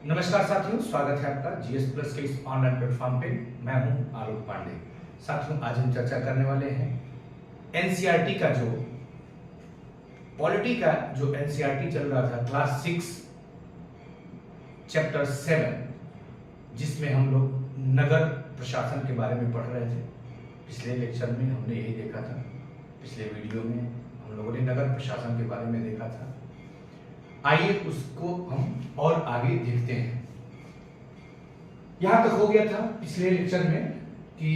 नमस्कार साथियों, स्वागत है आपका जीएस प्लस के इस ऑनलाइन प्लेटफॉर्म पे। मैं हूं आलोक पांडे। साथियों, आज हम चर्चा करने वाले हैं एनसीईआरटी का जो पॉलिटी का जो एनसीईआरटी चल रहा था क्लास 6 चैप्टर 7, जिसमें हम लोग नगर प्रशासन के बारे में पढ़ रहे थे। पिछले लेक्चर में हमने यही देखा था, पिछले वीडियो में हम लोगों ने नगर प्रशासन के बारे में देखा था। आइए उसको हम और आगे देखते हैं। यहां तक हो गया था पिछले लेक्चर में कि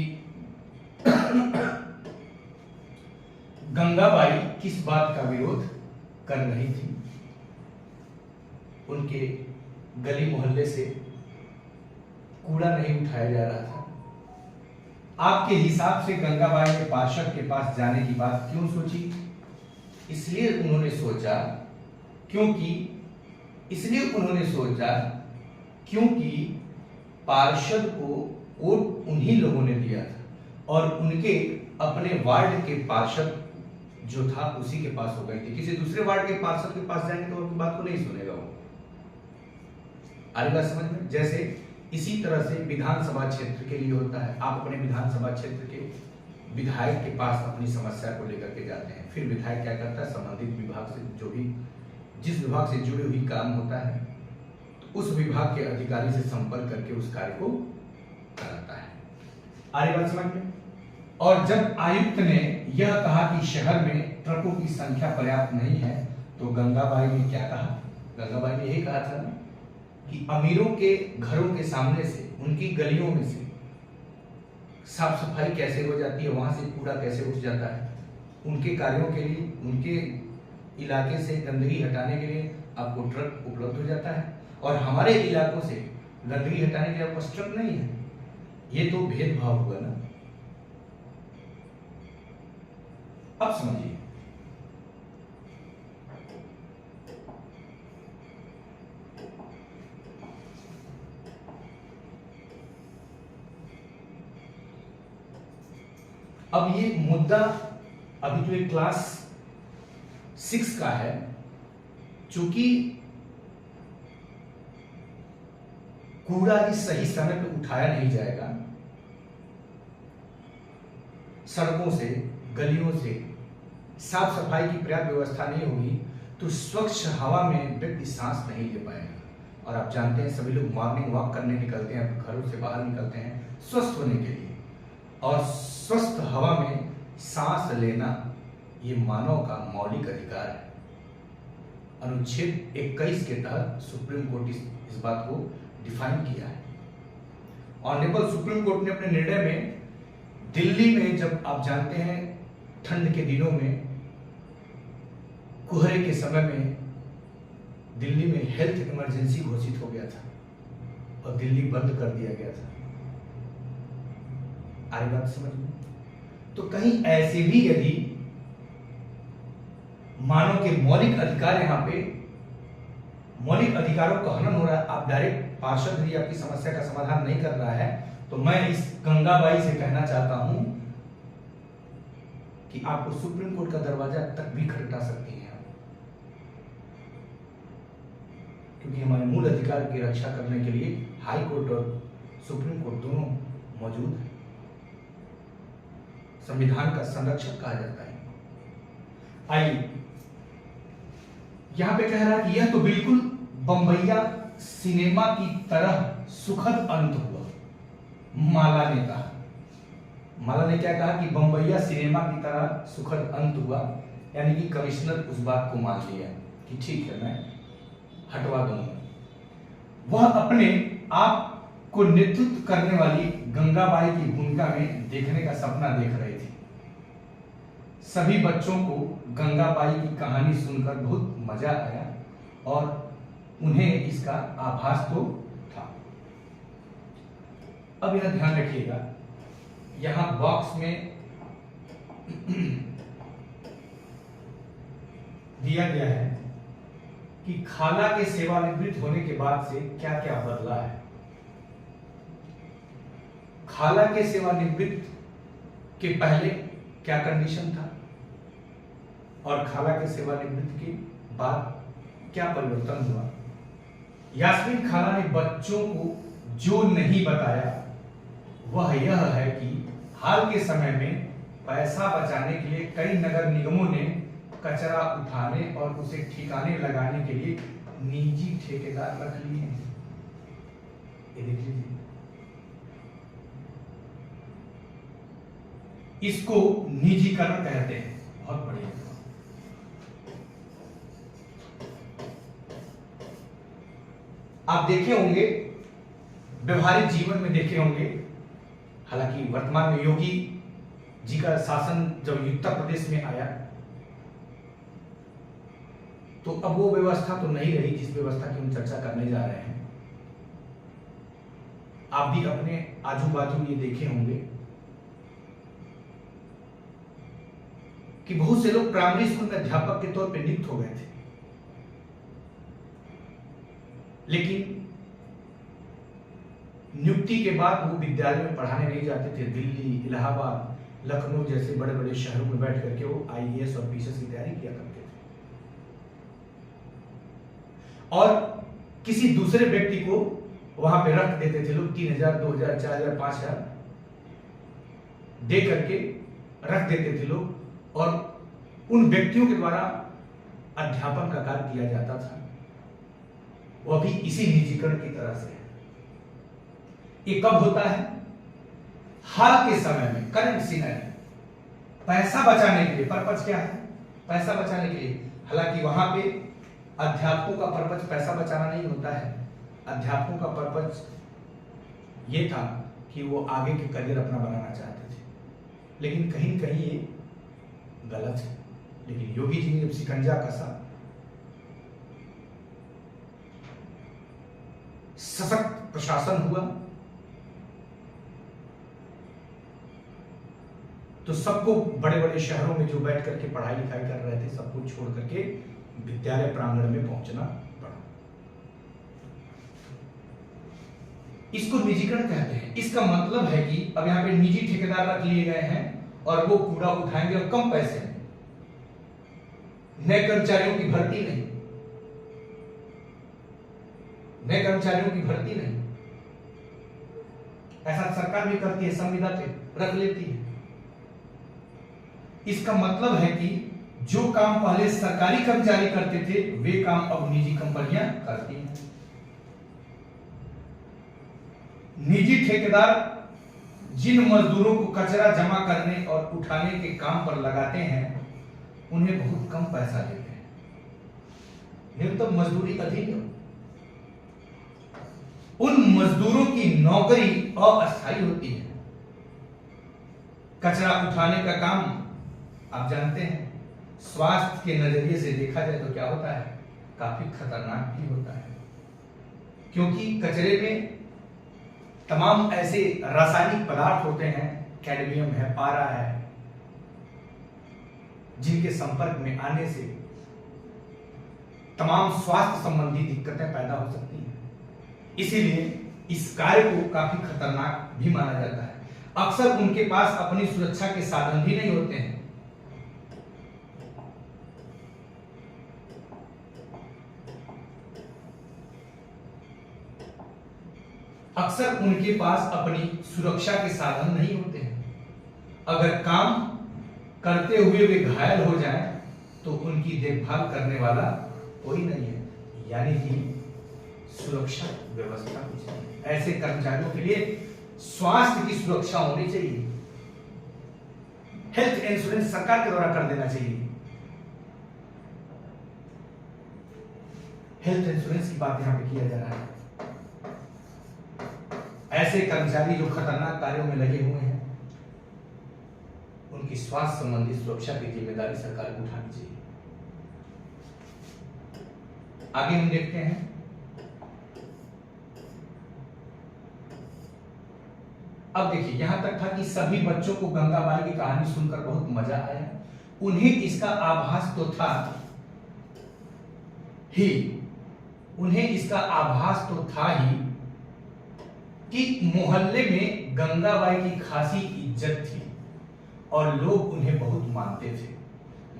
गंगाबाई किस बात का विरोध कर रही थी। उनके गली मोहल्ले से कूड़ा नहीं उठाया जा रहा था। आपके हिसाब से गंगाबाई ने पार्षद के पास जाने की बात क्यों सोची? इसलिए उन्होंने सोचा क्योंकि पार्षद को वोट उन्हीं लोगों ने दिया था और उनके अपने वार्ड के पार्षद जो था उसी के पास हो गई थी। किसी दूसरे वार्ड के पार्षद के पास जाएंगे तो उनकी बात को नहीं सुनेगा वो। आ रही बात समझ में? जैसे इसी तरह से विधानसभा क्षेत्र के लिए होता है। आप अपने विधानसभा क्षेत्र के विधायक के पास अपनी समस्या को लेकर के जाते हैं। फिर विधायक क्या करता है? संबंधित विभाग से जो भी जिस विभाग से जुड़ी हुई काम होता है तो उस विभाग के अधिकारी से संपर्क करके उस कार्य को कराता है। आ रही बात समझ में? और जब आयुक्त ने यह कहा कि शहर में ट्रकों की संख्या पर्याप्त नहीं है तो गंगाबाई ने क्या कहा? गंगाबाई ने यही कहा था कि अमीरों के घरों के सामने से, उनकी गलियों में से साफ सफाई कैसे हो जाती है, वहां से कूड़ा कैसे उठ जाता है। उनके कार्यों के लिए, उनके इलाके से गंदगी हटाने के लिए आपको ट्रक उपलब्ध हो जाता है और हमारे इलाकों से गंदगी हटाने के लिए आपको ट्रक नहीं है। ये तो भेदभाव हुआ ना। अब समझिए, अब ये मुद्दा अभी तो एक क्लास 6 का है। चूंकि कूड़ा ही सही समय पे उठाया नहीं जाएगा, सड़कों से, गलियों से साफ सफाई की पर्याप्त व्यवस्था नहीं होगी तो स्वच्छ हवा में व्यक्ति सांस नहीं ले पाएगा। और आप जानते हैं सभी लोग मॉर्निंग वॉक करने निकलते हैं, घरों से बाहर निकलते हैं स्वस्थ होने के लिए, और स्वस्थ हवा में सांस लेना ये मानव का मौलिक अधिकार है। अनुच्छेद 21 के तहत सुप्रीम कोर्ट इस बात को डिफाइन किया है। ऑनरेबल सुप्रीम कोर्ट ने अपने निर्णय में दिल्ली में, जब आप जानते हैं ठंड के दिनों में, कोहरे के समय में दिल्ली में हेल्थ इमरजेंसी घोषित हो गया था और दिल्ली बंद कर दिया गया था। आई बात समझ में? तो कहीं ऐसे भी यदि मानव के मौलिक अधिकार, यहां पे मौलिक अधिकारों का हनन हो रहा है, आप डायरेक्ट पार्षद भी आपकी समस्या का समाधान नहीं कर रहा है, तो मैं इस गंगाबाई से कहना चाहता हूं कि आपको सुप्रीम कोर्ट का दरवाजा तक भी खटखटा सकती हैं, क्योंकि हमारे मूल अधिकार की रक्षा करने के लिए हाई कोर्ट और सुप्रीम कोर्ट दोनों मौजूद है। संविधान का संरक्षक कहा जाता है। आइए, यहां पे कह रहा है कि यह तो बिल्कुल बम्बैया सिनेमा की तरह सुखद अंत हुआ। माला ने कहा, माला ने क्या कहा कि बम्बैया सिनेमा की तरह सुखद अंत हुआ, यानी कि कमिश्नर उस बात को मान लिया कि ठीक है, मैं हटवा दूंगा। वह अपने आप को नेतृत्व करने वाली गंगाबाई की भूमिका में देखने का सपना देख रहे थे। सभी बच्चों को गंगाबाई की कहानी सुनकर बहुत मजा आया और उन्हें इसका आभास तो था। अब यह ध्यान रखिएगा, यहां बॉक्स में दिया गया है कि खाला के सेवानिवृत्त होने के बाद से क्या क्या बदला है। खाला के सेवानिवृत्त के पहले क्या कंडीशन था और खाला के सेवानिवृत्त के बाद क्या परिवर्तन हुआ, यास्मीन खाला ने बच्चों को जो नहीं बताया वह यह है कि हाल के समय में पैसा बचाने के लिए कई नगर निगमों ने कचरा उठाने और उसे ठिकाने लगाने के लिए निजी ठेकेदार रख लिए हैं। ये देख लीजिए, इसको निजीकरण कहते हैं। बहुत बढ़िया। आप देखे होंगे, व्यवहारिक जीवन में देखे होंगे, हालांकि वर्तमान में योगी जी का शासन जब उत्तर प्रदेश में आया तो अब वो व्यवस्था तो नहीं रही जिस व्यवस्था की हम चर्चा करने जा रहे हैं। आप भी अपने आजू बाजू ये देखे होंगे कि बहुत से लोग प्राइमरी स्कूल में अध्यापक के तौर पर नियुक्त हो गए थे, लेकिन नियुक्ति के बाद वो विद्यालय में पढ़ाने नहीं जाते थे। दिल्ली, इलाहाबाद, लखनऊ जैसे बड़े बड़े शहरों में बैठ करके वो आईएएस और पीसीएस की तैयारी किया करते थे, और किसी दूसरे व्यक्ति को वहां पे रख देते थे लोग। 3,000, 2,000, 4,000, 5,000 दे करके रख देते थे लोग, और उन व्यक्तियों के द्वारा अध्यापन का कार्य किया जाता था। वह भी इसी निजीकरण की तरह से है। ये कब होता है? हाल के समय में, करंट सीनरी, पैसा बचाने के लिए। पर्पज क्या है? पैसा बचाने के लिए। हालांकि वहां पे अध्यापकों का पर्पज पैसा बचाना नहीं होता है। अध्यापकों का पर्पज ये था कि वो आगे के करियर अपना बनाना चाहते थे, लेकिन कहीं कहीं ये गलत है। लेकिन योगी जी ने जब शिकंजा कसा, सशक्त प्रशासन हुआ, तो सबको बड़े बड़े शहरों में जो बैठ करके पढ़ाई लिखाई कर रहे थे सबको छोड़ करके विद्यालय प्रांगण में पहुंचना पड़ा। इसको निजीकरण कहते हैं। इसका मतलब है कि अब यहां पे निजी ठेकेदार रख लिए गए हैं और वो कूड़ा उठाएंगे और कम पैसे में। नए कर्मचारियों की भर्ती नहीं, नए कर्मचारियों की भर्ती नहीं। ऐसा सरकार भी करती है, संविदा पे रख लेती है। इसका मतलब है कि जो काम पहले सरकारी कर्मचारी करते थे वे काम अब निजी कंपनियां करती हैं। निजी ठेकेदार जिन मजदूरों को कचरा जमा करने और उठाने के काम पर लगाते हैं उन्हें बहुत कम पैसा देते हैं। न्यूनतम मजदूरी अधिक। उन मजदूरों की नौकरी अस्थायी होती है। कचरा उठाने का काम आप जानते हैं, स्वास्थ्य के नजरिए से देखा जाए तो क्या होता है? काफी खतरनाक भी होता है, क्योंकि कचरे में तमाम ऐसे रासायनिक पदार्थ होते हैं, कैडमियम है, पारा है, जिनके संपर्क में आने से तमाम स्वास्थ्य संबंधी दिक्कतें पैदा हो सकती हैं। इसीलिए इस कार्य को काफी खतरनाक भी माना जाता है। अक्सर उनके पास अपनी सुरक्षा के साधन भी नहीं होते हैं। अक्सर उनके पास अपनी सुरक्षा के साधन नहीं होते हैं। अगर काम करते हुए वे घायल हो जाएं तो उनकी देखभाल करने वाला कोई नहीं है, यानी कि सुरक्षा व्यवस्था की चाहिए। ऐसे कर्मचारियों के लिए स्वास्थ्य की सुरक्षा होनी चाहिए। हेल्थ इंश्योरेंस सरकार के द्वारा कर देना चाहिए। हेल्थ इंश्योरेंस की बात यहां पे किया जा रहा है। ऐसे कर्मचारी जो खतरनाक कार्यों में लगे हुए हैं उनकी स्वास्थ्य संबंधी सुरक्षा की जिम्मेदारी सरकार को उठानी चाहिए। आगे हम देखते हैं, अब देखिए यहां तक था कि सभी बच्चों को गंगाबाई की कहानी सुनकर बहुत मजा आया। उन्हें इसका आभास तो था ही, उन्हें इसका आभास तो था ही कि मोहल्ले में गंगाबाई की खासी इज्जत थी और लोग उन्हें बहुत मानते थे,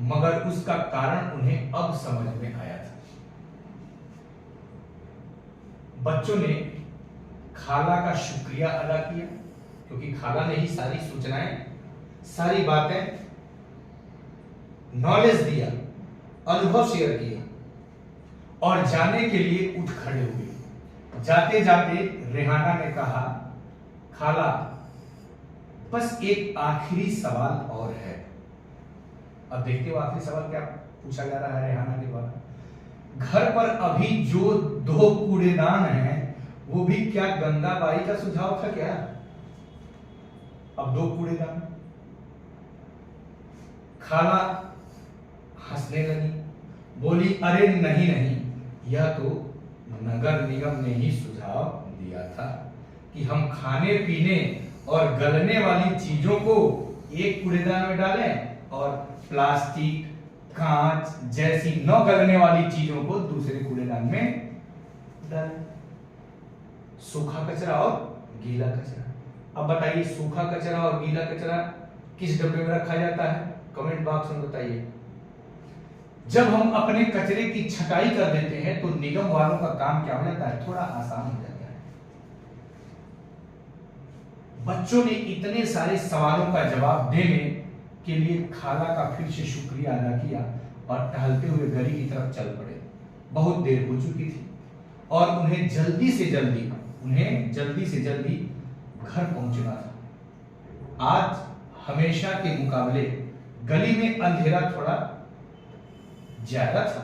मगर उसका कारण उन्हें अब समझ में आया था। बच्चों ने खाला का शुक्रिया अदा किया, क्योंकि खाला ने ही सारी सूचनाएं, सारी बातें, नॉलेज दिया, अनुभव शेयर किया, और जाने के लिए उठ खड़े हुए। जाते जाते रेहाना ने कहा, खाला बस एक आखिरी सवाल और है। अब देखते हो आखिरी सवाल क्या पूछा जा रहा है रेहाना के द्वारा। घर पर अभी जो 2 कूड़ेदान हैं वो भी क्या गंगाबाई का सुझाव था क्या? अब 2 कूड़ेदान। खाला हंसने लगी, बोली, अरे नहीं नहीं, यह तो नगर निगम ने ही सुझाव दिया था कि हम खाने पीने और गलने वाली चीजों को एक कूड़ेदान में डालें और प्लास्टिक, कांच जैसी न गलने वाली चीजों को दूसरे कूड़ेदान में डालें। सूखा कचरा और गीला कचरा। अब बताइए, सूखा कचरा और गीला कचरा किस डब्बे में रखा जाता है? कमेंट बॉक्स में बताइए। जब हम अपने कचरे की छटाई कर देते हैं तो निगम वालों का काम क्या हो जाता है? थोड़ा आसान हो जाता है। बच्चों ने इतने सारे सवालों का जवाब देने के लिए खाला का फिर से शुक्रिया अदा किया और टहलते हुए गली की तरफ चल पड़े। बहुत देर हो चुकी थी और उन्हें जल्दी से जल्दी घर पहुंचना था। आज हमेशा के मुकाबले गली में अंधेरा थोड़ा ज्यादा था।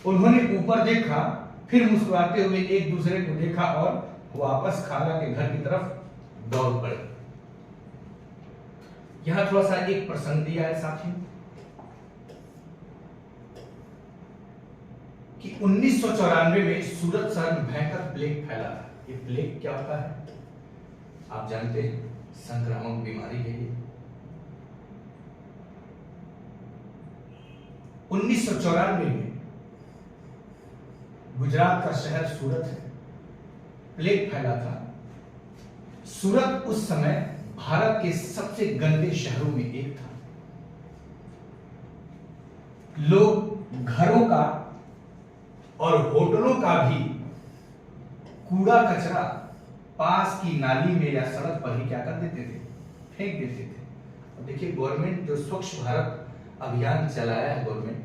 उन्होंने ऊपर देखा, फिर मुस्कुराते हुए एक दूसरे को देखा और वापस खाला के घर की तरफ दौड़ पड़े। यहां थोड़ा सा एक प्रसंग दिया है साथियों कि 1994 में सूरत शहर में भयंकर प्लेग फैला था। ये प्लेग क्या होता है आप जानते हैं, संक्रामक बीमारी है ये। 1994 में गुजरात का शहर सूरत है, प्लेग फैला था। सूरत उस समय भारत के सबसे गंदे शहरों में एक था। लोग घरों का और होटलों का भी कूड़ा कचरा पास की नाली में या सड़क पर ही क्या कर देते थे? फेंक देते थे। और देखिए, गवर्नमेंट जो स्वच्छ भारत अभियान चलाया है गवर्नमेंट,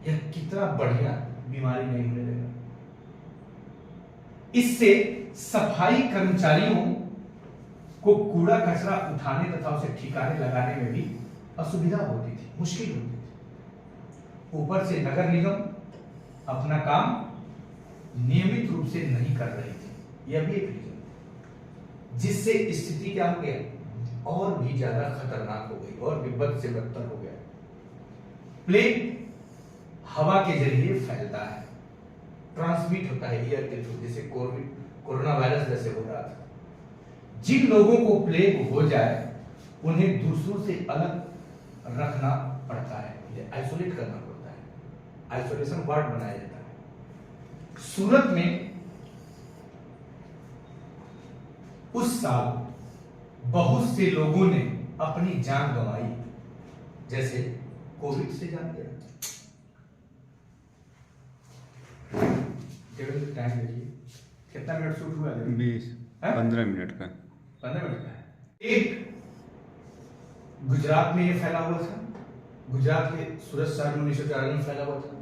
यह कितना बढ़िया, बीमारी नहीं होने देगा। इससे सफाई कर्मचारियों को कूड़ा कचरा उठाने तथा उसे ठिकाने लगाने में भी असुविधा होती थी, मुश्किल होती थी। ऊपर से नगर निगम अपना काम नियमित रूप से नहीं कर रही थी, यह भी एक रीजन, जिससे स्थिति क्या हो गया? और भी ज्यादा खतरनाक हो गई और विपद से बदतर हो गया। प्लेग हवा के जरिए फैलता है, ट्रांसमिट होता है एयर के थ्रू, जैसे कोरोना वायरस जैसे हो रहा था। जिन लोगों को प्लेग हो जाए उन्हें दूसरों से अलग रखना पड़ता है, आइसोलेट करना पड़ता है, आइसोलेशन वार्ड बनाया जाता है। सूरत में उस साल बहुत से लोगों ने अपनी जान गंवाई, जैसे कोविड से जान गया। टाइम देखिए कितना मिनट शूट हुआ? 15 मिनट का। 15 मिनट का है। एक गुजरात में ये फैला हुआ था, गुजरात के सूरत शहर में 1994 में फैला हुआ था।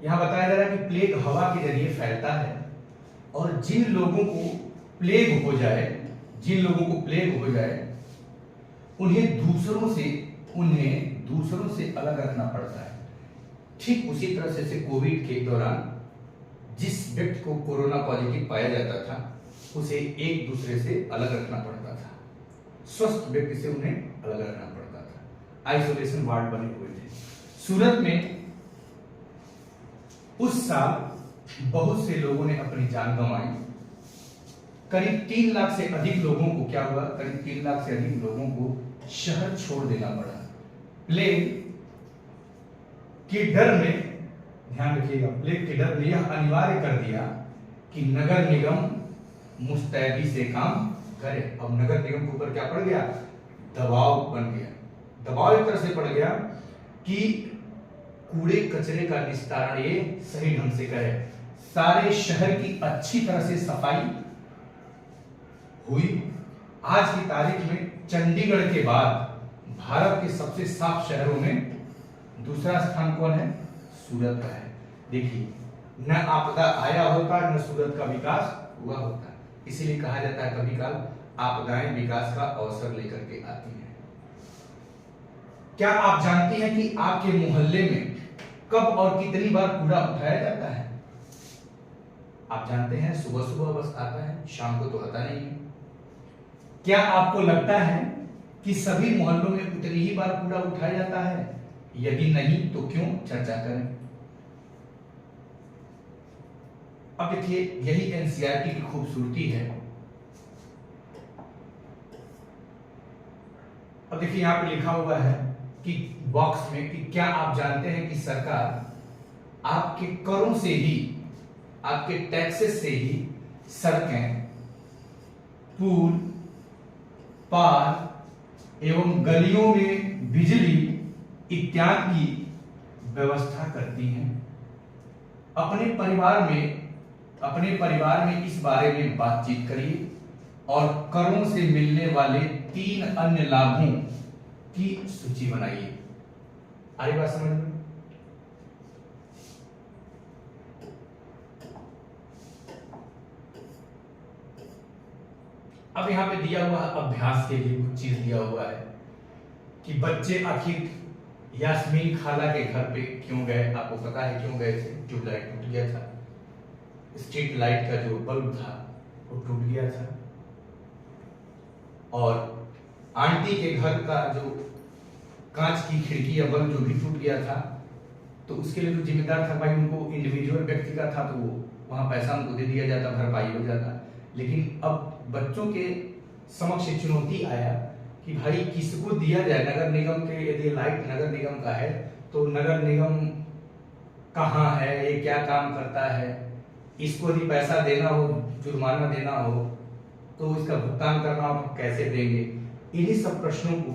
यहां बताया जा रहा है कि प्लेग हवा के जरिए फैलता है और जिन लोगों को प्लेग हो जाए उन्हें दूसरों से अलग रखना पड़ता है। ठीक उसी तरह से कोविड के दौरान जिस व्यक्ति को कोरोना पॉजिटिव पाया जाता था उसे एक दूसरे से अलग रखना पड़ता था, स्वस्थ व्यक्ति से उन्हें अलग रखना पड़ता था। आइसोलेशन वार्ड बने हुए थे। सूरत में उस साल बहुत से लोगों ने अपनी जान गंवाई। करीब 3 लाख से अधिक लोगों को क्या हुआ? करीब 3 लाख से अधिक लोगों को शहर छोड़ देना पड़ा। प्लेग के डर में, ध्यान रखिएगा, प्लेग के डर ने यह अनिवार्य कर दिया कि नगर निगम मुस्तैदी से काम करे। अब नगर निगम के ऊपर क्या पड़ गया? दबाव बन गया। दबाव एक तरह से पड़ गया कि कूड़े कचरे का निस्तारण ये सही ढंग से करे, सारे शहर की अच्छी तरह से सफाई हुई। आज की तारीख में चंडीगढ़ के बाद भारत के सबसे साफ शहरों में दूसरा स्थान कौन है? सूरत का है। देखिए, न आपदा आया होता न सूरत का विकास हुआ होता। इसीलिए कहा जाता है कभी काल आपदाएं विकास का अवसर लेकर के आती हैं। क्या आप जानते हैं कि आपके मोहल्ले में कब और कितनी बार कूड़ा उठाया जाता है? आप जानते हैं सुबह सुबह बस आता है, शाम को तो आता नहीं है। क्या आपको लगता है कि सभी मोहल्लों में उतनी ही बार कूड़ा उठाया जाता है? यदि नहीं तो क्यों? चर्चा करें। अब देखिए, यही एनसीईआरटी की खूबसूरती है। अब देखिए, यहां पे लिखा हुआ है कि बॉक्स में कि क्या आप जानते हैं कि सरकार आपके करों से ही, आपके टैक्सेस से ही सड़कें, पुल, पार एवं गलियों में बिजली इत्यादि की व्यवस्था करती हैं। अपने परिवार में इस बारे में बातचीत करिए और करों से मिलने वाले 3 अन्य लाभों की सूची बनाइए। आ रही बात समझ में? अब यहां पे दिया हुआ अभ्यास के लिए कुछ चीज दिया हुआ है कि बच्चे आखिर यास्मीन खाला के घर पे क्यों गए? आपको पता है क्यों गए थे? ट्यूबलाइट टूट गया था, स्ट्रीट लाइट का जो बल्ब था वो टूट गया था, और आंटी के घर का जो कांच की खिड़की या बल्ब जो भी टूट गया था, तो उसके लिए जो जिम्मेदार था भाई, उनको इंडिविजुअल व्यक्ति का था, तो वो वहां पैसा उनको दे दिया जाता, भरपाई हो जाता। लेकिन अब बच्चों के समक्ष चुनौती आया कि भाई किसको दिया जाए? नगर निगम के, यदि लाइट नगर निगम का है तो नगर निगम कहाँ है, ये क्या काम करता है, इसको यदि पैसा देना हो, जुर्माना देना हो, तो इसका भुगतान करना हो तो कैसे देंगे? इन्हीं सब प्रश्नों को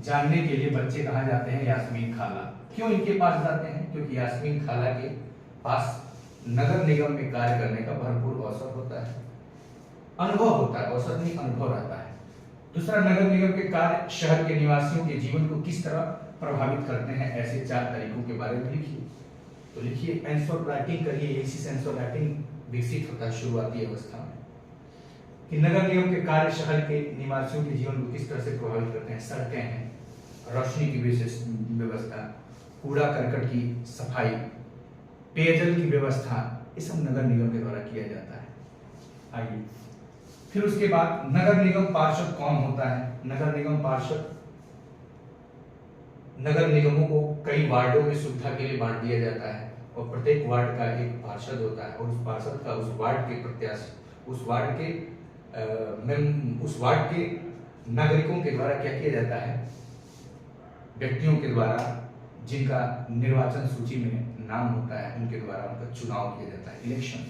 जानने के लिए बच्चे कहाँ जाते हैं? यास्मीन खाला। क्यों इनके पास जाते हैं? क्योंकि यास्मीन खाला के पास नगर निगम में कार्य करने का भरपूर अवसर होता है, अनुभव होता है, अवसर नहीं अनुभव रहता है। दूसरा, नगर निगम के कार्य शहर के निवासियों के जीवन को किस तरह प्रभावित करते हैं, ऐसे 4 तरीकों के बारे में लिखिए। तो लिखिए, एंसर राइटिंग करिए। इसी सेंसर राइटिंग विकसित होता है शुरुआती अवस्था में कि नगर निगम के कार्य शहर के निवासियों के जीवन को किस तरह से प्रभावित करते हैं। सड़कें हैं, रोशनी की विशेष व्यवस्था, कूड़ा करकट की सफाई, पेयजल की व्यवस्था, ये सब नगर निगम के द्वारा किया जाता है। आइए, फिर उसके बाद नगर निगम पार्षद कौन होता है? नगर निगम पार्षद नगर निगमों को कई वार्डों में सुविधा के लिए बांट दिया जाता है और प्रत्येक वार्ड का एक पार्षद होता है और उस पार्षद का उस वार्ड के प्रत्याशी, उस वार्ड के नागरिकों के द्वारा क्या किया जाता है? व्यक्तियों के द्वारा जिनका निर्वाचन सूची में नाम होता है, उनके द्वारा उनका चुनाव किया जाता है, इलेक्शन।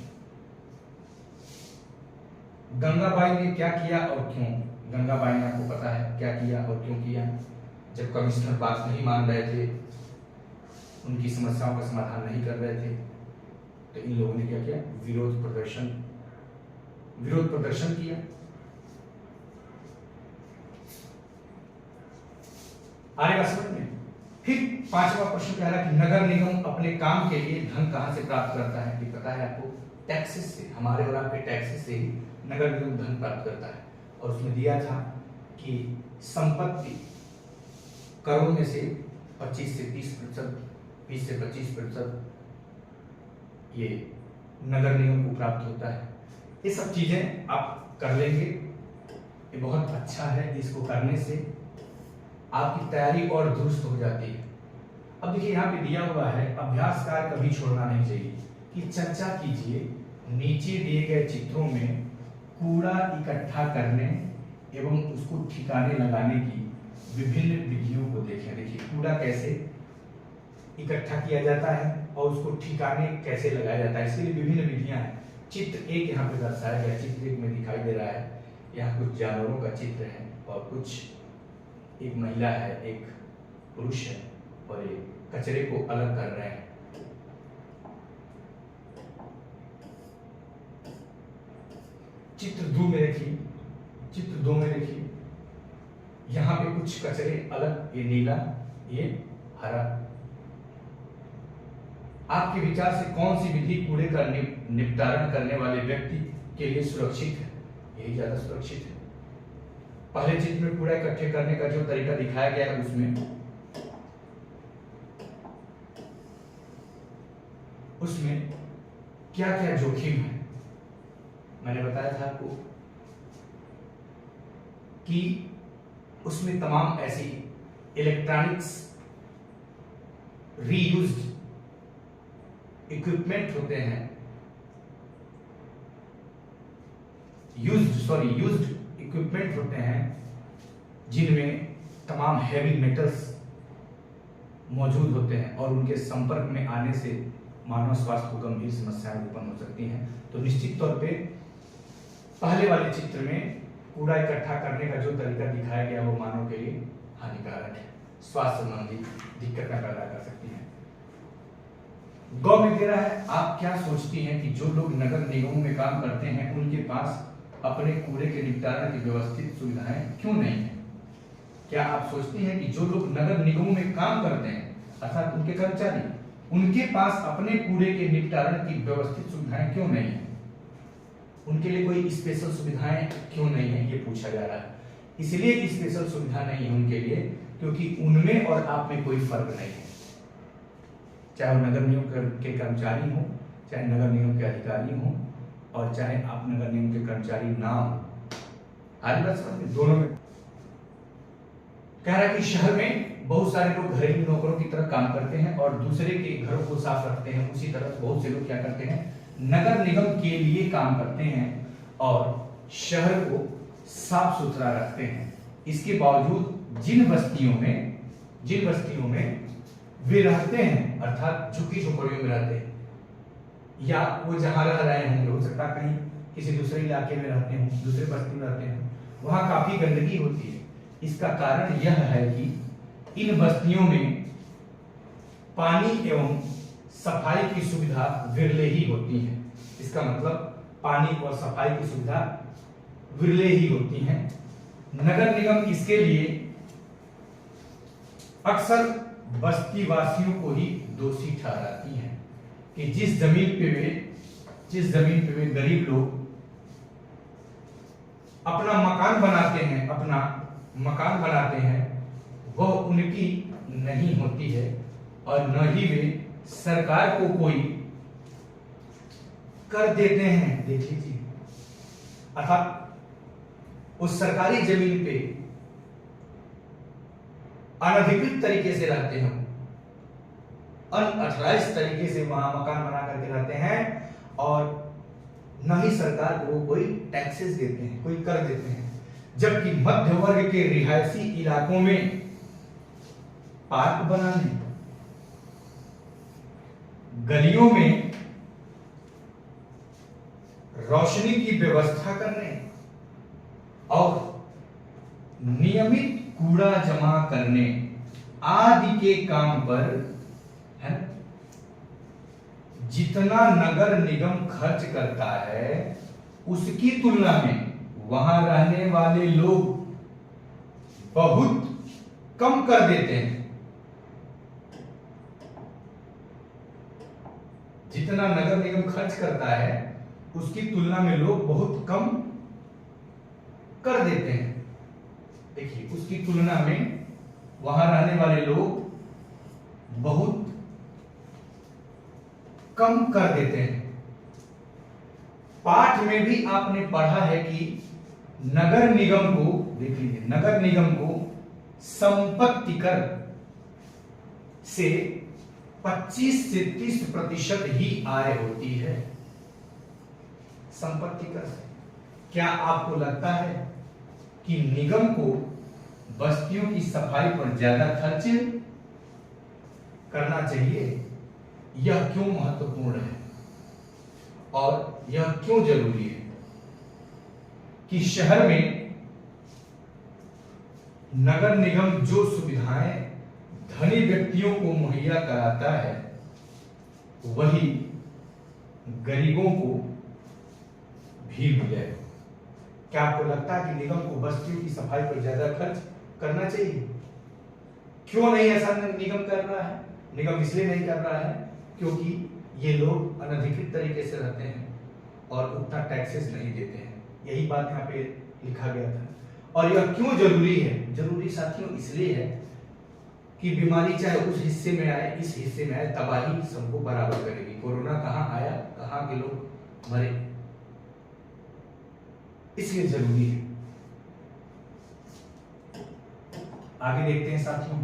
गंगाबाई ने क्या किया और क्यों? गंगाबाई ने, आपको पता है क्या किया और क्यों किया? जब कमिश्नर बात नहीं मान रहे थे, उनकी समस्याओं का समाधान नहीं कर रहे थे, तो इन लोगों ने क्या किया? विरोध प्रदर्शन किया। आएगा समझ में? फिर 5वां प्रश्न कह रहा है कि नगर निगम अपने काम के लिए धन कहां से प्राप्त करता है? ये पता है आपको, टैक्सेस से, हमारे और आपके टैक्सेस से ही नगर निगम धन प्राप्त करता है। और उसमें दिया था कि संपत्ति करों में से 25 से 30%, 20 से 25% ये नगर निगम को प्राप्त होता है। ये सब चीजें आप कर लेंगे, ये बहुत अच्छा है। इसको करने से आपकी तैयारी और दुरुस्त हो जाती है। अब देखिए, यहाँ पे दिया हुआ है अभ्यास कार्य कभी छोड़ना नहीं चाहिए कि चर्चा कीजिए नीचे दिए गए चित्रों में कूड़ा इकट्ठा करने एवं उसको ठिकाने लगाने की विभिन्न विधियों को देखें। देखिए, कूड़ा कैसे इकट्ठा किया जाता है और उसको ठिकाने कैसे लगाया जाता है, इसके लिए विभिन्न विधियां हैं। चित्र 1 यहाँ पे दर्शाया गया, चित्र 1 में दिखाई दे रहा है, यहाँ कुछ जानवरों का चित्र है और कुछ, एक महिला है, एक पुरुष है और एक कचरे को अलग कर रहे हैं। चित्र 2 में देखिए, चित्र 2 में देखिए, यहां पे कुछ कचरे अलग, ये नीला, ये हरा। आपके विचार से कौन सी विधि कूड़े का निपटारण करने वाले व्यक्ति के लिए सुरक्षित है? यही ज्यादा सुरक्षित है। पहले चित्र में कूड़ा इकट्ठे करने का जो तरीका दिखाया गया है उसमें क्या क्या जोखिम है, मैंने बताया था आपको कि उसमें तमाम ऐसी इलेक्ट्रॉनिक्स रीयूज्ड इक्विपमेंट होते हैं, यूज्ड इक्विपमेंट होते हैं जिनमें तमाम हैवी मेटल्स मौजूद होते हैं और उनके संपर्क में आने से मानव स्वास्थ्य को गंभीर समस्याएं उत्पन्न हो सकती हैं। तो निश्चित तौर पे पहले वाले चित्र में कूड़ा इकट्ठा करने का जो तरीका दिखाया गया वो मानव के लिए हानिकारक है, स्वास्थ्य संबंधी दिक्कतें पैदा कर सकती हैं। गौ में दे रहा है, आप क्या सोचती हैं कि जो लोग नगर निगमों में काम करते हैं उनके पास अपने कूड़े के निपटारे की व्यवस्थित सुविधाएं क्यों नहीं है? क्या आप सोचती हैं कि जो लोग नगर निगमों में काम करते हैं अर्थात उनके कर्मचारी, उनके पास अपने कूड़े के निपटारण की व्यवस्थित सुविधाएं क्यों नहीं है? उनके लिए कोई स्पेशल सुविधाएं क्यों नहीं है, ये पूछा जा रहा है। इसलिए स्पेशल सुविधा नहीं है उनके लिए क्योंकि उनमें और आप में कोई फर्क नहीं है, चाहे वो नगर निगम के कर्मचारी हो, चाहे नगर निगम के अधिकारी हो, और चाहे आप नगर निगम के कर्मचारी ना हो। आज बात समझ में, दोनों में कह रहा है कि शहर में बहुत सारे लोग घरेलू नौकरों की तरह काम करते हैं और दूसरे के घरों को साफ रखते हैं, उसी तरह बहुत से लोग क्या करते हैं, नगर निगम के लिए काम करते हैं और शहर को साफ सुथरा रखते हैं। इसके बावजूद जिन बस्तियों में वे रहते हैं अर्थात झुग्गी झोपड़ियों में रहते हैं या वो जहां रह रहे होंगे, हो सकता कहीं किसी दूसरे इलाके में रहते हैं, दूसरे बस्ती में रहते हैं, वहां काफी गंदगी होती है। इसका कारण यह है कि इन बस्तियों में पानी एवं सफाई की सुविधा विरले ही होती है। इसका मतलब पानी और सफाई की सुविधा विरले ही होती है। नगर निगम इसके लिए अक्सर बस्ती वासियों को ही दोषी ठहराती हैं कि जिस जमीन पे वे गरीब लोग अपना मकान बनाते हैं वह उनकी नहीं होती है और न ही वे सरकार को कोई कर देते हैं। देख लीजिए, अर्थात उस सरकारी जमीन पे अनधिकृत तरीके से रहते हैं, अनऑथराइज्ड तरीके से वहां मकान बना करके रहते हैं और न ही सरकार को कोई टैक्सेस देते हैं, कोई कर देते हैं। जबकि मध्य वर्ग के रिहायशी इलाकों में पार्क बनाने, गलियों में रोशनी की व्यवस्था करने और नियमित कूड़ा जमा करने आदि के काम पर है जितना नगर निगम खर्च करता है उसकी तुलना में वहां रहने वाले लोग बहुत कम कर देते हैं। जितना नगर निगम खर्च करता है उसकी तुलना में लोग बहुत कम कर देते हैं। देखिए, उसकी तुलना में वहां रहने वाले लोग बहुत कम कर देते हैं। पाठ में भी आपने पढ़ा है कि नगर निगम को, देख लीजिए, नगर निगम को संपत्ति कर से 25 से 30% ही आय होती है। संपत्ति कर से क्या आपको लगता है कि निगम को बस्तियों की सफाई पर ज्यादा खर्च करना चाहिए? यह क्यों महत्वपूर्ण है और यह क्यों जरूरी है कि शहर में नगर निगम जो सुविधाएं धनी व्यक्तियों को मुहैया कराता है वही गरीबों को भी मिले। क्या आपको लगता है कि निगम को बस्तियों की सफाई पर ज्यादा खर्च करना चाहिए? क्यों नहीं ऐसा निगम कर रहा है? निगम इसलिए नहीं कर रहा है क्योंकि ये लोग अनधिकृत तरीके से रहते हैं और उतना टैक्सेस नहीं देते हैं। यही बात यहाँ पे लिखा गया था। और यह क्यों जरूरी है? जरूरी साथियों इसलिए है कि बीमारी चाहे उस हिस्से में आए इस हिस्से में आए, तबाही सबको बराबर करेगी। कोरोना कहाँ आया, कहाँ के लोग मरे, इसलिए जरूरी है। आगे देखते हैं साथियों।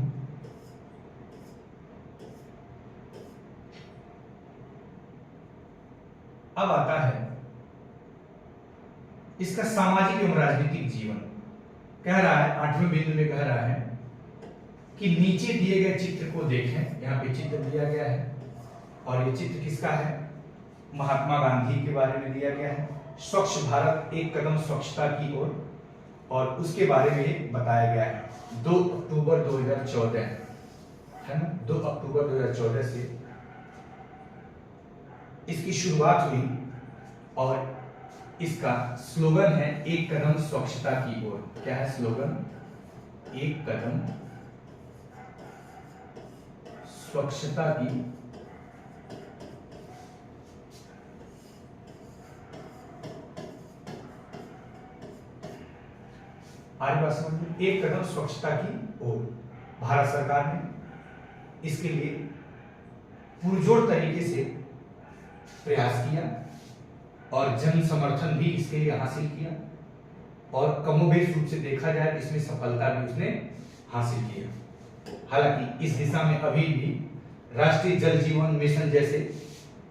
अब आता है इसका सामाजिक एवं राजनीतिक जीवन। कह रहा है 8वें बिंदु में कह रहा है कि नीचे दिए गए चित्र को देखें। यहाँ पे चित्र दिया गया है और ये चित्र किसका है? महात्मा गांधी के बारे में दिया गया है। स्वच्छ भारत एक कदम स्वच्छता की ओर, और उसके बारे में बताया गया है 2 अक्टूबर 2014 है ना। 2 अक्टूबर 2014 से इसकी शुरुआत हुई और इसका स्लोगन है एक कदम स्वच्छता की ओर। क्या है स्लोगन? एक कदम स्वच्छता की एक कदम स्वच्छता की ओर। भारत सरकार ने इसके लिए पुरजोर तरीके से प्रयास किया और जन समर्थन भी इसके लिए हासिल किया, और कमोबेश रूप से देखा जाए इसमें सफलता भी उसने हासिल किया। हालांकि इस दिशा में अभी भी राष्ट्रीय जल जीवन मिशन जैसे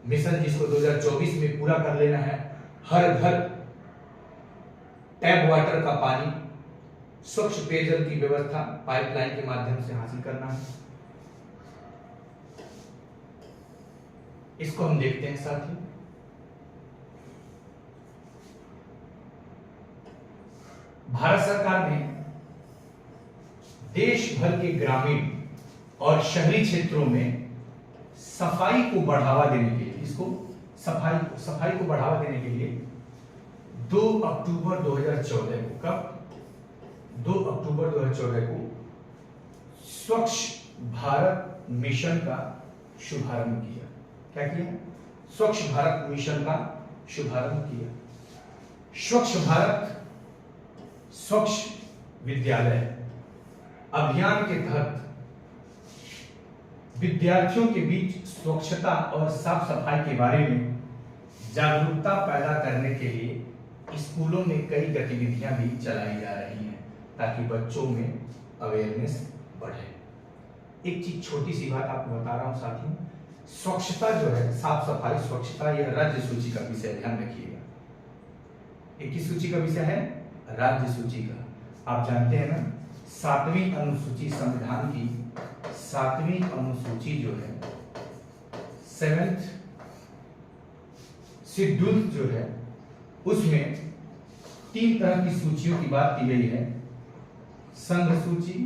मिशन, जिसको 2024 में पूरा कर लेना है, हर घर टैप वाटर का पानी, स्वच्छ पेयजल की व्यवस्था पाइपलाइन के माध्यम से हासिल करना है। इसको हम देखते हैं साथियों। भारत सरकार ने देश भर के ग्रामीण और शहरी क्षेत्रों में सफाई को बढ़ावा देने के लिए, इसको सफाई को बढ़ावा देने के लिए 2 अक्टूबर 2014 को, कब? 2 अक्टूबर 2014 को स्वच्छ भारत मिशन का शुभारंभ किया। क्या किया? स्वच्छ भारत मिशन का शुभारंभ किया। स्वच्छ भारत स्वच्छ विद्यालय अभियान के तहत विद्यार्थियों के बीच स्वच्छता और साफ सफाई के बारे में जागरूकता पैदा करने के लिए स्कूलों में कई गतिविधियां भी चलाई जा रही हैं ताकि बच्चों में अवेयरनेस बढ़े। एक चीज छोटी सी बात आपको बता रहा हूं साथियों, स्वच्छता जो है, साफ सफाई, स्वच्छता, यह राज्य सूची का विषय, ध्यान रखिएगा। एक किस सूची का विषय है? राज्य सूची का। आप जानते हैं ना, 7वीं अनुसूची संविधान की 7वीं अनुसूची जो है, 7th शेड्यूल जो है, उसमें 3 तरह की सूचियों की बात की गई है। संघ सूची,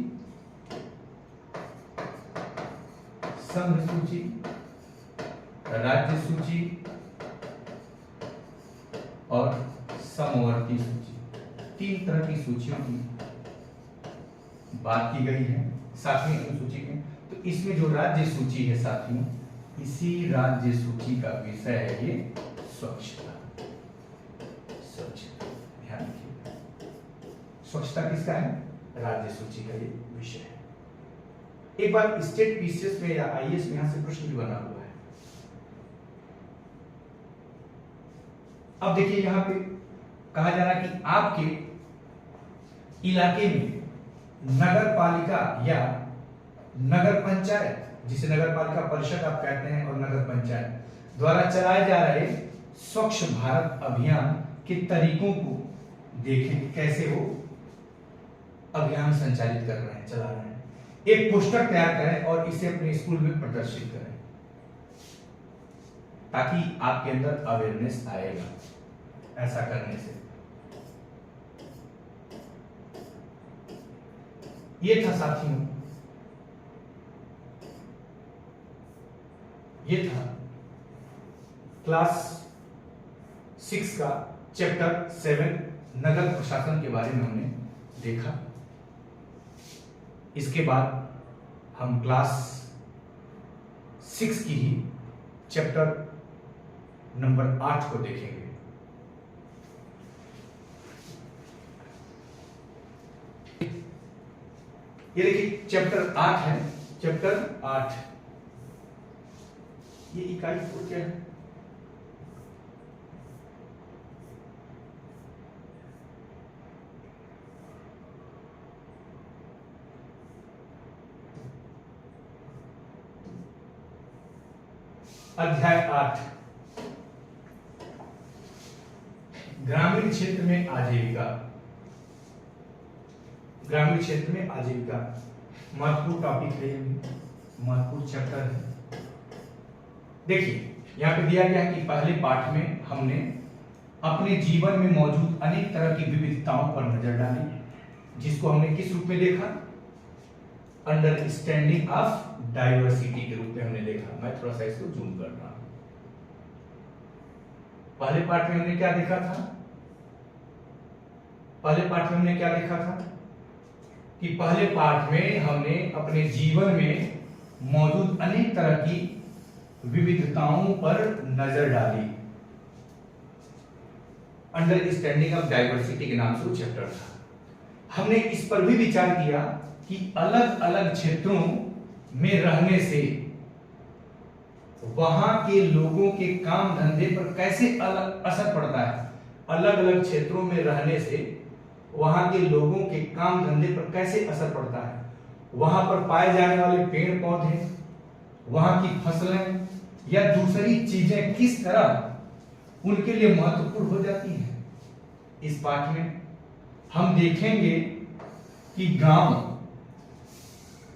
राज्य सूची और समवर्ती सूची। 3 तरह की सूचियों की बात की गई है 7वीं अनुसूची में। तो इसमें जो राज्य सूची है साथियों, इसी राज्य सूची का विषय है ये स्वच्छता। ध्यान रखिए, स्वच्छता किसका है? राज्य सूची का ये विषय है। एक बार स्टेट पीसीएस में या आईएएस में यहां से प्रश्न भी बना हुआ है। अब देखिए यहां पे कहा जा रहा है कि आपके इलाके में नगर पालिका या नगर पंचायत, जिसे नगर पालिका परिषद आप कहते हैं, और नगर पंचायत द्वारा चलाए जा रहे स्वच्छ भारत अभियान के तरीकों को देखें, कैसे वो अभियान संचालित कर रहे हैं, चला रहे हैं। एक पोस्टर तैयार करें और इसे अपने स्कूल में प्रदर्शित करें ताकि आपके अंदर अवेयरनेस आएगा ऐसा करने से। ये था साथियों ये था क्लास 6 का चैप्टर 7 नगर प्रशासन के बारे में हमने देखा। इसके बाद हम क्लास 6 की ही चैप्टर नंबर 8 को देखेंगे। ये देखिए चैप्टर 8 है, चैप्टर 8। ये इकाई को क्या है? अध्याय 8 ग्रामीण क्षेत्र में आजीविका। ग्रामीण क्षेत्र में आजीविका महत्वपूर्ण टॉपिक है, महत्वपूर्ण चैप्टर है। देखिए यहां पे दिया गया है कि पहले पाठ में हमने अपने जीवन में मौजूद अनेक तरह की विविधताओं पर नजर डाली, जिसको हमने किस रूप में देखा? अंडरस्टैंडिंग ऑफ डाइवर्सिटी के रूप में हमने देखा। मैं थोड़ा सा इसको जूम कर रहा हूं। पहले पाठ में हमने क्या देखा था? पहले पाठ में हमने क्या देखा था कि पहले पाठ में हमने अपने जीवन में मौजूद अनेक तरह की विविधताओं पर नजर डाली। अंडरस्टैंडिंग ऑफ डाइवर्सिटी के नाम से वो चैप्टर था। हमने इस पर भी विचार किया कि अलग अलग क्षेत्रों में रहने से वहां के लोगों के काम धंधे पर कैसे अलग असर पड़ता है। अलग अलग क्षेत्रों में रहने से वहां के लोगों के काम धंधे पर कैसे असर पड़ता है। वहां पर पाए जाने वाले पेड़ पौधे, वहां की फसलें या दूसरी चीजें किस तरह उनके लिए महत्वपूर्ण हो जाती हैं। इस पाठ में हम देखेंगे कि गांव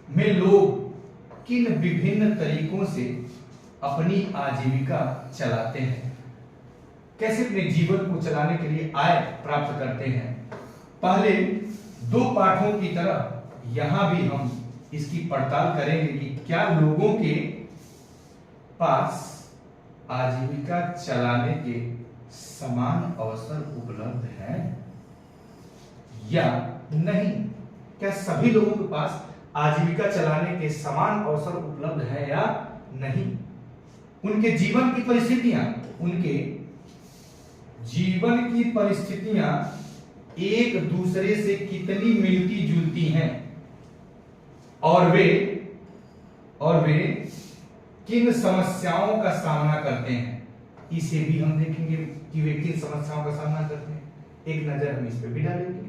में लोग किन विभिन्न तरीकों से अपनी आजीविका चलाते हैं, कैसे अपने जीवन को चलाने के लिए आय प्राप्त करते हैं। पहले दो पाठों की तरह यहां भी हम इसकी पड़ताल करेंगे कि क्या लोगों के पास आजीविका चलाने के समान अवसर उपलब्ध हैं या नहीं। क्या सभी लोगों के पास आजीविका चलाने के समान अवसर उपलब्ध है या नहीं। उनके जीवन की परिस्थितियां, उनके जीवन की परिस्थितियां एक दूसरे से कितनी मिलती जुलती हैं और वे किन समस्याओं का सामना करते हैं, इसे भी हम देखेंगे कि वे किन समस्याओं का सामना करते हैं। एक नजर हम इस पे भी डालेंगे।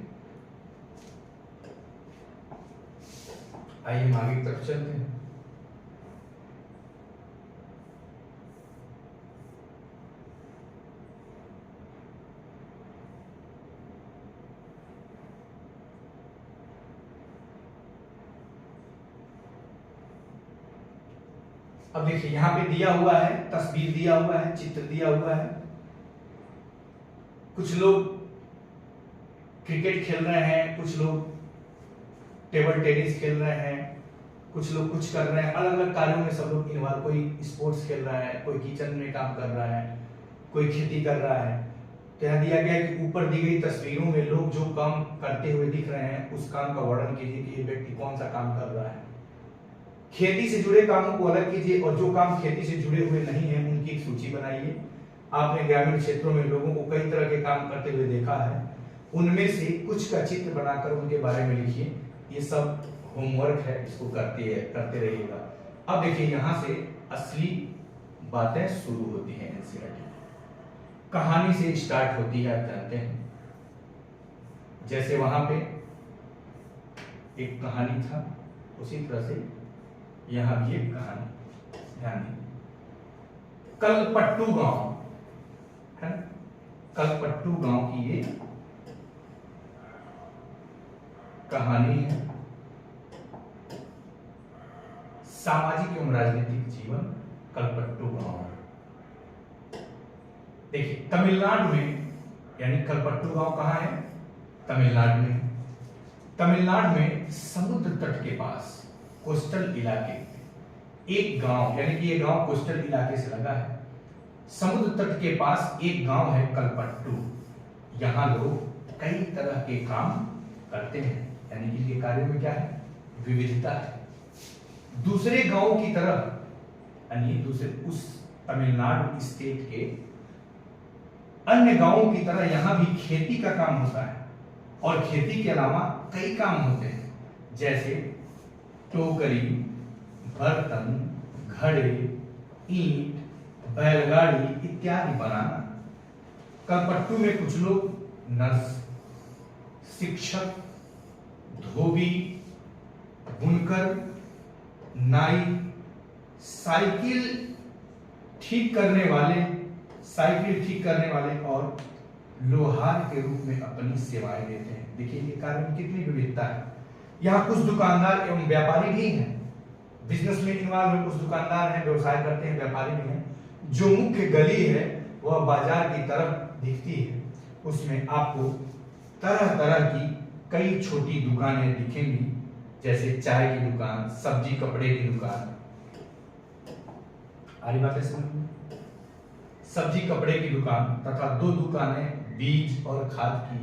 आइए हम आगे की तरफ चलते हैं। अब देखिए यहां पे दिया हुआ है, तस्वीर दिया हुआ है, चित्र दिया हुआ है। कुछ लोग क्रिकेट खेल रहे हैं, कुछ लोग टेबल टेनिस खेल रहे हैं, कुछ लोग कुछ कर रहे हैं। अलग अलग कार्यों में सब लोग इन्वॉल्व, कोई स्पोर्ट्स खेल रहा है, कोई किचन में काम कर रहा है, कोई खेती कर रहा है। तो यहाँ दिया गया है कि ऊपर दी गई तस्वीरों में लोग जो काम करते हुए दिख रहे हैं उस काम का वर्णन कीजिए कि ये व्यक्ति कौन सा काम कर रहा है। खेती से जुड़े कामों को अलग कीजिए और जो काम खेती से जुड़े हुए नहीं है उनकी एक सूची बनाइए। आपने ग्रामीण क्षेत्रों में लोगों को कई तरह के काम करते हुए देखा है, उनमें से कुछ का चित्र बनाकर उनके बारे में लिखिए। ये सब होमवर्क है, इसको करते रहिएगा। अब देखिए यहां से असली बातें शुरू होती हैं। एनसीईआरटी कहानी से स्टार्ट होती है, आप जानते हैं। जैसे वहां पे एक कहानी था, उसी तरह से यहां भी एक कहानी। ध्यान दें, कलपट्टू गांव है, कलपट्टू गांव की ये कहानी है। सामाजिक एवं राजनीतिक जीवन कलपट्टू गांव। देखिए तमिलनाडु में, यानी कलपट्टू गांव कहां है? तमिलनाडु में। तमिलनाडु में समुद्र तट के पास, कोस्टल इलाके, एक गांव, यानी कि ये गांव कोस्टल इलाके से लगा है, समुद्र तट के पास एक गांव है कलपट्टू। यहाँ लोग कई तरह के काम करते हैं, यानी कि ये कार्य में क्या है, विविधता है। दूसरे गांवों की तरह, यानी दूसरे उस तमिलनाडु स्टेट के अन्य गांवों की तरह यहाँ भी खेती का काम होता है, और खेती के अलावा कई काम होते हैं, जैसे टोकरी, बर्तन, घड़े, ईंट, बैलगाड़ी इत्यादि बनाना। कलपट्टू में कुछ लोग नर्स, शिक्षक, धोबी, बुनकर, नाई, साइकिल ठीक करने वाले और लोहार के रूप में अपनी सेवाएं देते हैं। देखिए ये कार्य में कितनी विविधता है। यहाँ कुछ दुकानदार एवं व्यापारी भी हैं, बिजनेस में इन्वॉल्व है, कुछ दुकानदार हैं, व्यवसाय करते हैं, व्यापारी भी हैं। जो मुख्य गली है वह बाजार की तरफ दिखती है, उसमें आपको तरह तरह की कई छोटी दुकानें दिखेंगी, जैसे चाय की दुकान, सब्जी कपड़े की दुकान, आ रही बात है समझ में? सब्जी कपड़े की दुकान तथा 2 दुकानें बीज और खाद की,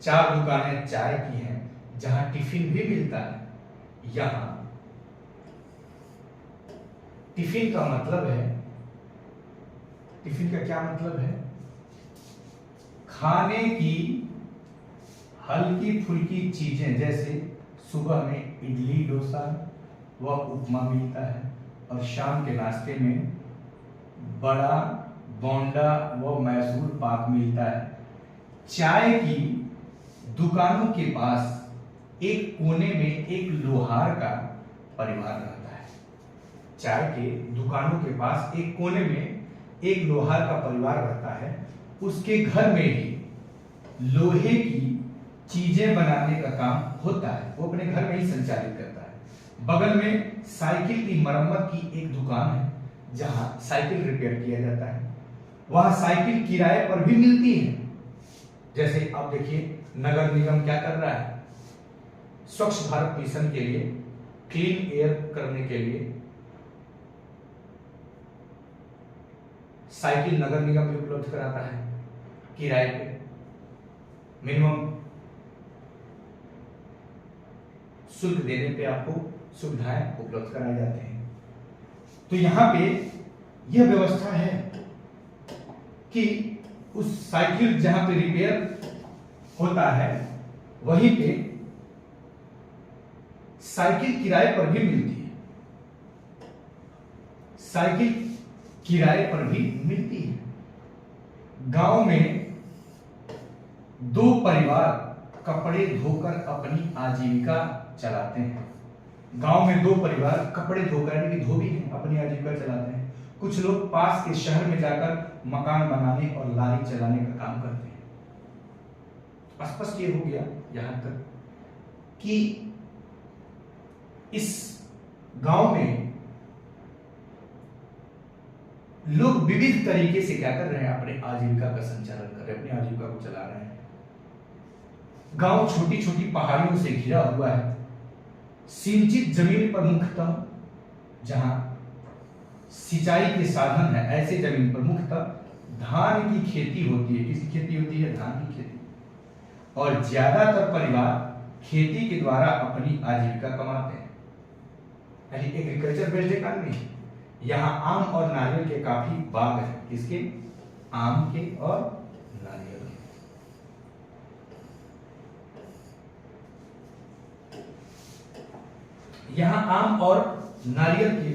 4 दुकानें चाय की हैं, जहां टिफिन भी मिलता है। यहां टिफिन का मतलब है, टिफिन का क्या मतलब है, खाने की हल्की फुल्की चीजें, जैसे सुबह में इडली डोसा व उपमा मिलता है, और शाम के नाश्ते में बड़ा बोंडा व मैसूर पाक मिलता है। चाय की दुकानों के पास एक कोने में एक लोहार का परिवार रहता है। चाय के दुकानों के पास एक कोने में एक लोहार का परिवार रहता है। उसके घर में ही लोहे की चीजें बनाने का काम होता है, वो अपने घर में ही संचालित करता है। बगल में साइकिल की मरम्मत की एक दुकान है, जहां साइकिल रिपेयर किया जाता है। वहां साइकिल किराए पर भी मिलती है। जैसे आप देखिए नगर निगम क्या कर रहा है, स्वच्छ भारत मिशन के लिए, क्लीन एयर करने के लिए साइकिल नगर निगम भी उपलब्ध कराता है किराए पे, मिनिमम शुल्क देने पे आपको सुविधाएं उपलब्ध कराई जाती हैं। तो यहां पे यह व्यवस्था है कि उस साइकिल जहां पे रिपेयर होता है वहीं पे साइकिल किराए पर भी मिलती है, साइकिल किराए पर भी मिलती है। गांव में 2 परिवार कपड़े धोकर अपनी आजीविका चलाते हैं। गांव में 2 परिवार कपड़े धोकर, यानी कि धोबी हैं, अपनी आजीविका चलाते हैं। कुछ लोग पास के शहर में जाकर मकान बनाने और लारी चलाने का काम करते हैं। स्पष्ट ये हो गया यहां तक कि इस गांव में लोग विविध तरीके से क्या कर रहे हैं, अपने आजीविका का संचालन कर रहे हैं, अपनी आजीविका को चला रहे हैं। गांव छोटी छोटी पहाड़ियों से घिरा हुआ है। सिंचित जमीन पर मुख्यतः जहां सिंचाई के साधन है, ऐसे जमीन पर मुख्यतः धान की खेती होती है। किसकी खेती होती है? धान की खेती। और ज्यादातर परिवार खेती के द्वारा अपनी आजीविका कमाते हैं, यानी एग्रीकल्चर बेस्ड इकॉनमी। यहाँ आम और नारियल के काफी बाग हैं। किसके? आम के और नारियल के। यहाँ आम और नारियल के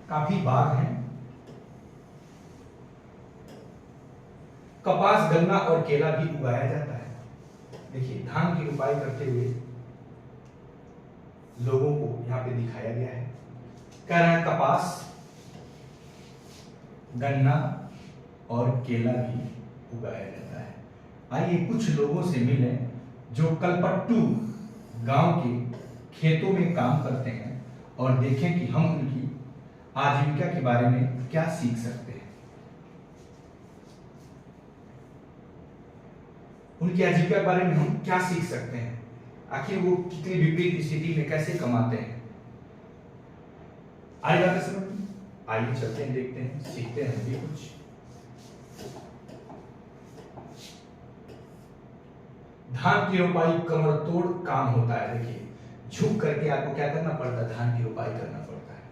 काफी बाग हैं। कपास, गन्ना और केला भी उगाया जाता है। देखिए धान की रोपाई करते हुए लोगों को यहाँ पे दिखाया गया है। कह रहा है कपास, गन्ना और केला भी उगाया जाता है। आइए कुछ लोगों से मिले जो कलपट्टू गांव के खेतों में काम करते हैं और देखें कि हम उनकी आजीविका के बारे में क्या सीख सकते हैं। उनकी आजीविका के बारे में हम क्या सीख सकते हैं, आखिर वो कितनी विपरीत स्थिति में कैसे कमाते हैं। आई बात है समझ में? आइए चलते हैं, देखते हैं, सीखते हैं भी कुछ। धान की रोपाई कमर तोड़ काम होता है। देखिए, झुक करके आपको क्या करना पड़ता है, धान की रोपाई करना पड़ता है,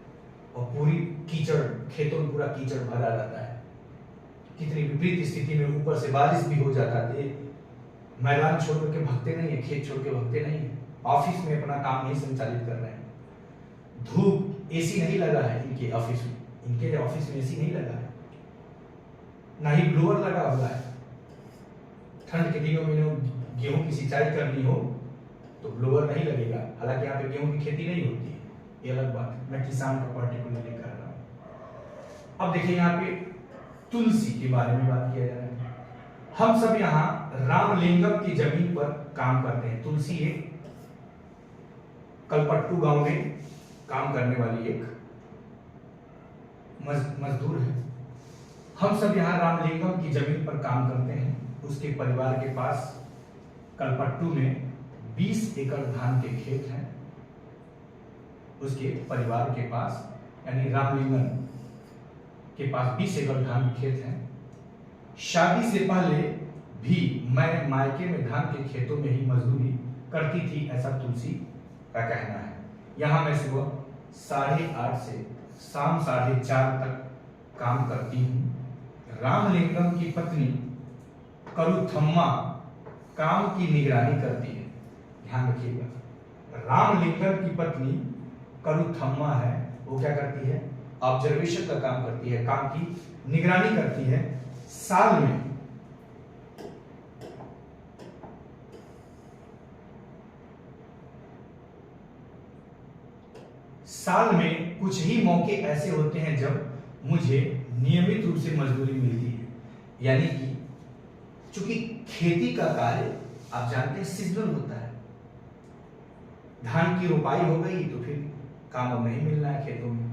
और पूरी कीचड़, खेतों में पूरा कीचड़ भरा रहता है। कितनी विपरीत स्थिति में ऊपर से बारिश भी हो जाता है, मैदान छोड़ के भागते नहीं है, खेत छोड़ के भागते नहीं है, ऑफिस में अपना काम नहीं संचालित कर रहे हैं। धूप, एसी नहीं लगा है इनके ऑफिस में, इनके ऑफिस में एसी नहीं लगा है, ना ही ब्लोअर लगा हुआ है। ठंड के दिनों में गेहूं की सिंचाई करनी हो तो ब्लोअर नहीं लगेगा, हालांकि यहाँ पे गेहूं की खेती नहीं होती है, ये अलग बात है, मैं किसान का पर्टिकुलरली कर रहा हूं। अब देखिए यहाँ पे तुलसी के बारे में बात किया जा रहा है। हम सब यहाँ रामलिंगम की जमीन पर काम करते हैं। तुलसी एक कलपट्टू गांव में काम करने वाली एक मजदूर है। हम सब यहाँ रामलिंगम की जमीन पर काम करते हैं। उसके परिवार के पास कलपट्टू में 20 एकड़ धान के खेत हैं। उसके परिवार के पास यानी रामलिंगम के पास 20 एकड़ धान के खेत हैं। शादी से पहले भी मैं मायके में धान के खेतों में ही मजदूरी करती थी, ऐसा तुलसी का कहना है। यहाँ मैं सुबह 8:30 से शाम 4:30 तक काम करती हूँ। रामलिंगम की पत्नी करुथम्मा काम की निगरानी करती है। ध्यान रखिएगा, रामलिंगम की पत्नी करुथम्मा है, वो क्या करती है, ऑब्जर्वेशन का काम करती है, काम की निगरानी करती है। साल में कुछ ही मौके ऐसे होते हैं जब मुझे नियमित रूप से मजदूरी मिलती है। यानी कि चूंकि खेती का कार्य आप जानते हैं सीजनल होता है, धान की रोपाई हो गई तो फिर काम अब नहीं मिलना है खेतों में,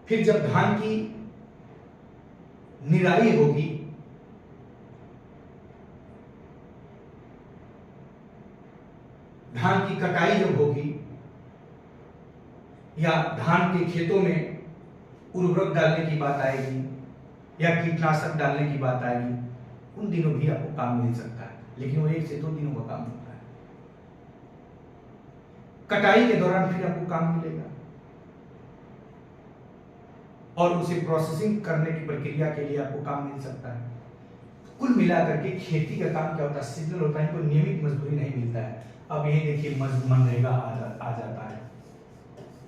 फिर जब धान की निराई होगी, धान की कटाई जब होगी, या धान के खेतों में उर्वरक डालने की बात आएगी या कीटनाशक डालने की बात आएगी, उन दिनों भी आपको काम मिल सकता है, लेकिन वो 1 से 2 दिनों का काम होता है। कटाई के दौरान फिर आपको काम मिलेगा और उसे प्रोसेसिंग करने की प्रक्रिया के लिए आपको काम मिल सकता है। कुल मिलाकर के खेती का काम क्या होता है, सीजनल होता है, कोई नियमित मजदूरी नहीं मिलता है। अब यही देखिए मनरेगा आ जाता है,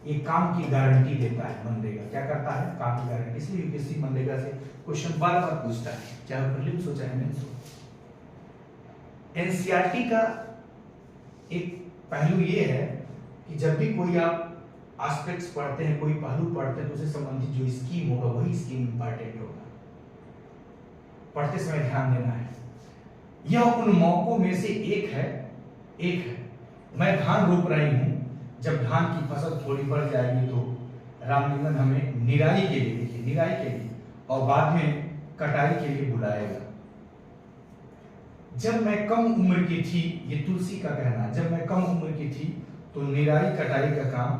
ये काम की गारंटी देता है। मनरेगा क्या करता है, काम की गारंटी। इसलिए यूपीएससी मनरेगा से क्वेश्चन बार बार पूछता है, चाहे प्रीलिम्स हो चाहे मेंस हो। एनसीईआरटी का एक पहलू ये है कि जब भी कोई आप एस्पेक्ट्स पढ़ते हैं, कोई पहलू पढ़ते हैं, तो उससे संबंधित जो स्कीम होगा वही स्कीम इंपॉर्टेंट होगा, पढ़ते समय ध्यान देना है। यह उन मौकों में से एक है। मैं धान रोप रही हूं, जब धान की फसल थोड़ी बढ़ जाएगी तो रामलिंगम हमें निराई के लिए, देखिए निराई के लिए और बाद में कटाई के लिए बुलाएगा। जब मैं कम उम्र की थी, ये तुलसी का कहना है, जब मैं कम उम्र की थी तो निराई कटाई का काम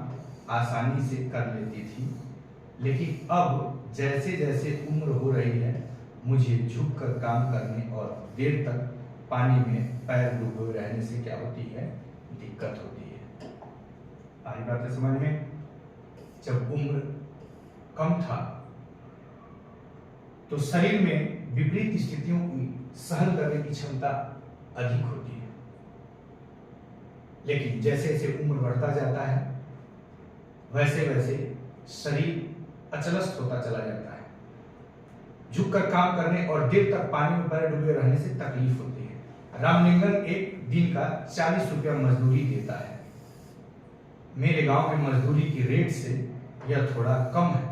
आसानी से कर लेती थी, लेकिन अब जैसे जैसे उम्र हो रही है मुझे झुक कर काम करने और देर तक पानी में पैर डूबे रहने से क्या होती है, दिक्कत होती है। आई बात है समझ में? जब उम्र कम था तो शरीर में विपरीत स्थितियों की सहन करने की क्षमता अधिक होती है, लेकिन जैसे जैसे उम्र बढ़ता जाता है वैसे वैसे शरीर अचलस्त होता चला जाता है। झुककर काम करने और देर तक पानी में पैर डूबे रहने से तकलीफ होती है। रामलिंगम एक दिन का 40 रुपया मजदूरी देता है। मेरे गांव में मजदूरी की रेट से यह थोड़ा कम है।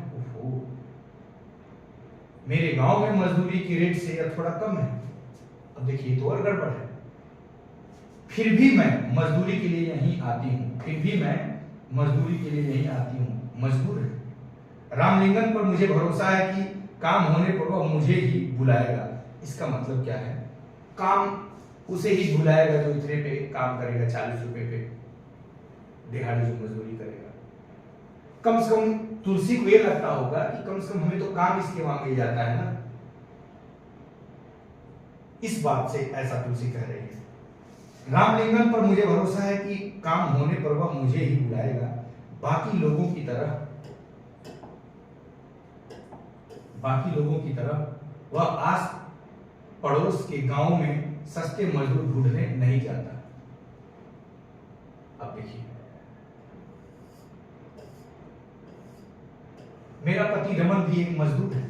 मेरे गांव में मजदूरी की रेट से यह थोड़ा कम है। अब देखिए तो और गड़बड़ है। फिर भी मैं मजदूरी के लिए यहीं आती हूँ, मजबूर है। रामलिंगम पर मुझे भरोसा है कि काम होने पर वह मुझे ही बुलाएगा। इसका मतलब क्या है, काम उसे ही बुलाएगा जो इतने पे काम करेगा, 40 रुपए पे दिहाड़ी जो मजदूरी करेगा। कम से कम तुलसी को ये लगता होगा कि कम से कम हमें तो काम इसके वहां मिल जाता है ना, इस बात से ऐसा तुलसी कह रही है। रामलिंगम पर मुझे भरोसा है कि काम होने पर वह मुझे ही बुलाएगा, बाकी लोगों की तरह वह आस पड़ोस के गांव में सस्ते मजदूर ढूंढने नहीं जाता। अब देखिए, मेरा पति रमन भी एक मजदूर है।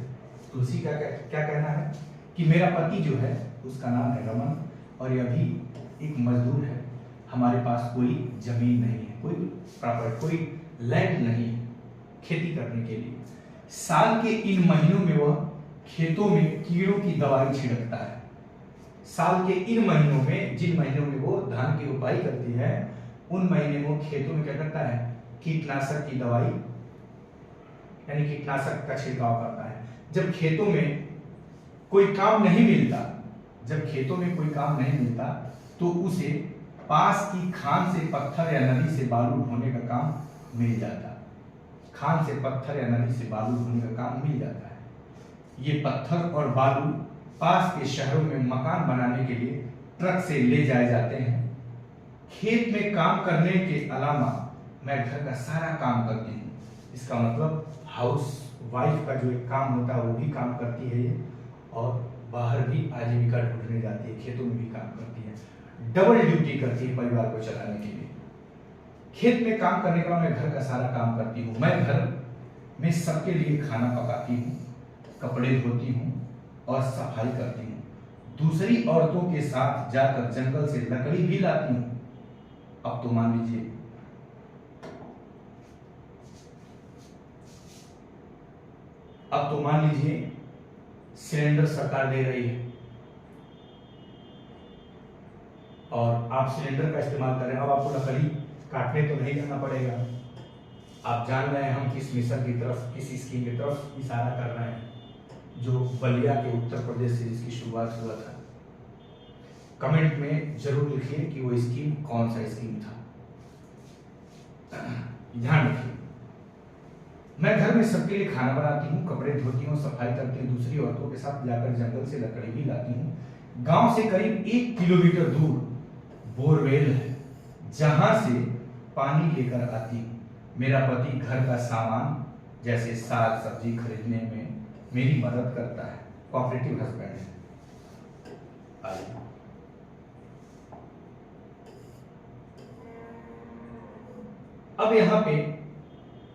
तुलसी का क्या कहना है कि मेरा पति जो है उसका नाम है रमन और यह भी एक मजदूर है। हमारे पास कोई जमीन नहीं है, कोई लैंड नहीं है खेती करने के लिए। साल के इन महीनों में वह खेतों में कीड़ों की दवाई छिड़कता है। साल के इन महीनों में, जिन महीनों में वो धान की रोपाई करती है, उन महीने में वो खेतों में क्या करता है, कीटनाशक की दवाई यानी कीटनाशक का छिड़काव करता है। जब खेतों में कोई काम नहीं मिलता तो उसे पास की खान से पत्थर या नदी से बालू ढोने का काम मिल जाता है। ये पत्थर और बालू पास के शहरों में मकान बनाने के लिए ट्रक से ले जाए जाते हैं। खेत में काम करने के अलावा मैं घर का सारा काम करती हूँ। इसका मतलब हाउस वाइफ का जो एक काम होता है वो भी काम करती है ये, और बाहर भी आजीविका ढूंढने जाती है, खेतों में भी काम करती है, डबल ड्यूटी करती है परिवार को चलाने के लिए। खेत में काम करने के बाद मैं घर का सारा काम करती हूँ। मैं घर में सबके लिए खाना पकाती हूँ, कपड़े धोती हूँ और सफाई करती हूँ। दूसरी औरतों के साथ जाकर जंगल से लकड़ी भी लाती हूँ। अब तो मान लीजिए सिलेंडर सरकार दे रही है और आप सिलेंडर का इस्तेमाल कर रहे हैं। अब आपको लकड़ी काटने तो नहीं जाना पड़ेगा। आप जान रहे हैं हम किस मिशन की तरफ, किस स्कीम की तरफ इशारा कर रहे हैं, जो बलिया के उत्तर प्रदेश से जिसकी शुरुआत हुआ था। कमेंट में जरूर लिखिए कि वो स्कीम कौन सा स्कीम था। ध्यान रखिए, मैं घर में सबके लिए खाना बनाती हूँ, कपड़े धोती हूँ, सफाई करती हूँ। दूसरी औरतों के साथ जाकर जंगल से लकड़ी भी लाती हूँ। गांव से करीब 1 किलोमीटर दूर बोरवेल है जहां से पानी लेकर आती हूँ। मेरा पति घर का सामान जैसे साग सब्जी खरीदने में मेरी मदद करता है। कोऑपरेटिव हस्बैंड है। अब यहाँ पे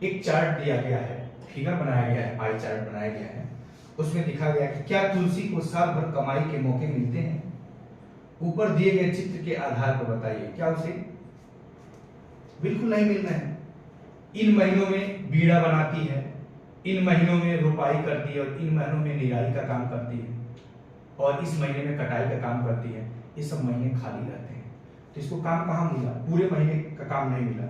एक चार्ट दिया गया है, फिगर बनाया गया है, पाई चार्ट बनाया गया है। उसमें दिखा गया कि क्या तुलसी को साल भर कमाई के मौके मिलते हैं। ऊपर दिए गए चित्र के आधार पर बताइए, क्या उसे बिल्कुल नहीं मिल रहे हैं। इन महीनों में बीड़ा बनाती है, इन महीनों में रुपाई करती है और इन महीनों में निराई का काम करती है और इस महीने में कटाई का काम करती है। ये सब महीने खाली रहते हैं, तो इसको काम कहाँ मिला, पूरे महीने का काम नहीं मिला।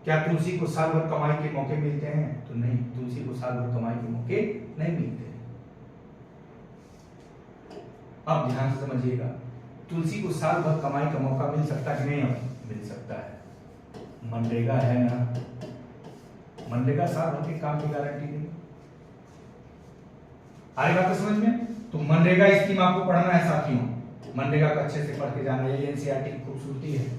क्या तुलसी को साल भर कमाई के मौके मिलते हैं, तो नहीं, तुलसी को साल भर कमाई के मौके नहीं मिलते। अब ध्यान से समझिएगा, तुलसी को साल भर कमाई का मौका मिल सकता है कि नहीं, मिल सकता है। मनरेगा है ना, मनरेगा साल भर के काम की गारंटी देगी। आ रही बात समझ में? तो मनरेगा स्कीम आपको पढ़ना है साथियों, मनरेगा को अच्छे से पढ़ के जाना। ये एनसीईआरटी की खूबसूरती है।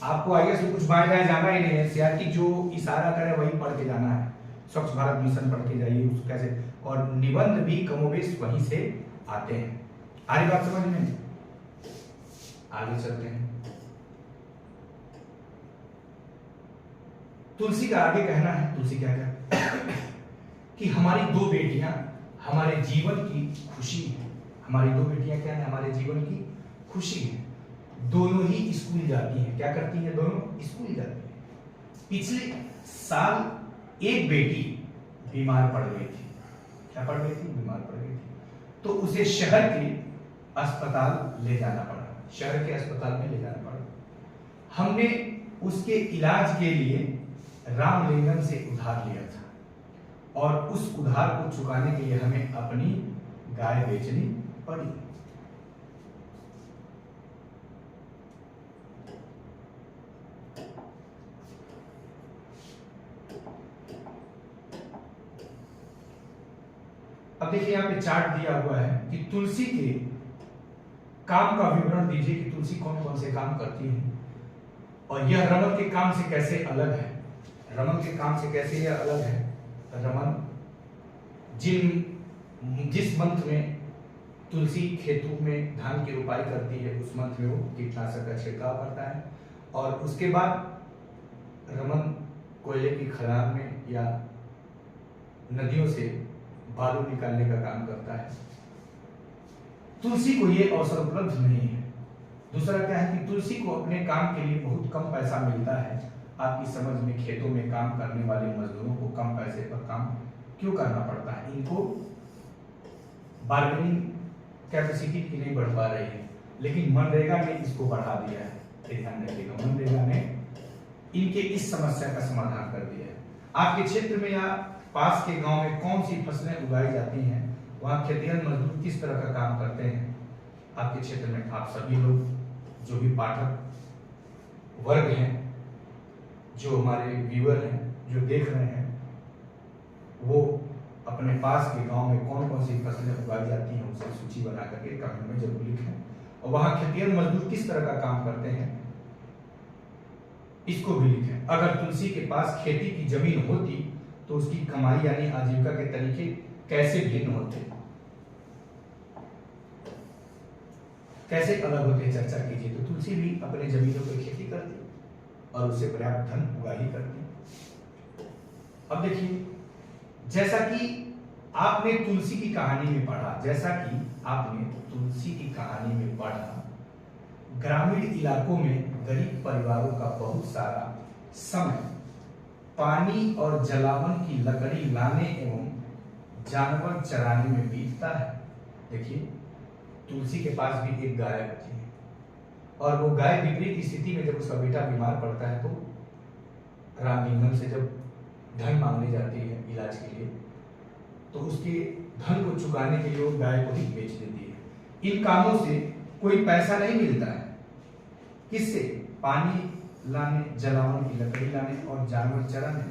आपको आगे से कुछ बाएं दाएं जाना ही नहीं है, एनसीईआरटी जो इशारा करे वही पढ़ के जाना है। स्वच्छ भारत मिशन पढ़ के जाइए उसको कैसे, और निबंध भी कमोबेश वहीं से आते हैं। आ रही बात समझ में? आगे चलते हैं। तुलसी का आगे कहना है, तुलसी क्या कहती है कि हमारी 2 बेटियां हमारे जीवन की खुशी है। हमारी 2 बेटियां क्या है, हमारे जीवन की खुशी है। दोनों ही स्कूल जाती हैं। क्या करती हैं? दोनों स्कूल जाती हैं। पिछले साल एक बेटी बीमार पड़ गई थी। क्या पड़ गई थी? बीमार पड़ गई थी। तो उसे शहर के अस्पताल ले जाना पड़ा, शहर के अस्पताल में ले जाना पड़ा। हमने उसके इलाज के लिए रामलिंगम से उधार लिया था और उस उधार को चुकाने के लिए हमें अपनी गाय बेचनी पड़ी। अब देखिए यहाँ पे चार्ट दिया हुआ है कि तुलसी के काम का विवरण दीजिए कि तुलसी कौन कौन से काम करती है और यह रमन के काम से कैसे अलग है। रमन के काम से कैसे यह अलग है? रमन जिस मंथ में तुलसी खेतों में धान की रोपाई करती है उस मंथ में वो कीटनाशक का छिड़काव करता है और उसके बाद रमन कोयले की खदान में या नदियों से बालू निकालने का काम करता है। तुलसी को ये अवसर उपलब्ध नहीं है। दूसरा क्या है कि तुलसी को अपने काम के लिए बहुत कम पैसा मिलता है। आपकी समझ में खेतों में काम करने वाले मजदूरों को कम पैसे पर काम क्यों करना पड़ता है? इनको बार्गेनिंग कैपेसिटी की नहीं बढ़ पा रही है, लेकिन मनरेगा ने इसको बढ़ा दिया है। ध्यान रखिएगा, मनरेगा ने इनके इस समस्या का समाधान कर दिया है। आपके क्षेत्र में या पास के गांव में कौन सी फसलें उगाई जाती हैं, वहां खेतिहर मजदूर किस तरह का काम करते हैं? आपके क्षेत्र में आप सभी लोग जो भी पाठक वर्ग हैं, जो हमारे व्यूअर हैं, जो देख रहे हैं, वो अपने पास के गांव में कौन कौन सी फसलें उगाई जाती हैं उसकी सूची बना करके कमेंट में जरूर लिखें और वहां खेतिहर मजदूर किस तरह का काम करते हैं इसको भी लिखें। अगर तुलसी के पास खेती की जमीन होती तो उसकी कमाई यानी आजीविका के तरीके कैसे भिन्न होते, कैसे अलग होते, चर्चा कीजिए। तो तुलसी भी अपने जमीनों पर खेती करती और उससे पर्याप्त धन उगाही करती। अब देखिए, जैसा कि आपने तुलसी की कहानी में पढ़ा, ग्रामीण इलाकों में गरीब परिवारों का बहुत सारा समय पानी और जलावन की लकड़ी लाने एवं जानवर चराने में बीतता है। देखिए, तुलसी के पास भी एक गाय होती है और वो गाय विपरीत स्थिति में जब उसका बेटा बीमार पड़ता है तो रामलिंगम से जब धन मांगने जाती है इलाज के लिए, तो उसके धन को चुकाने के लिए वो गाय को ही बेच देती है। इन कामों से कोई पैसा नहीं मिलता है। किससे? पानी लाने, जलावन की लकड़ी लाने और जानवर चराने।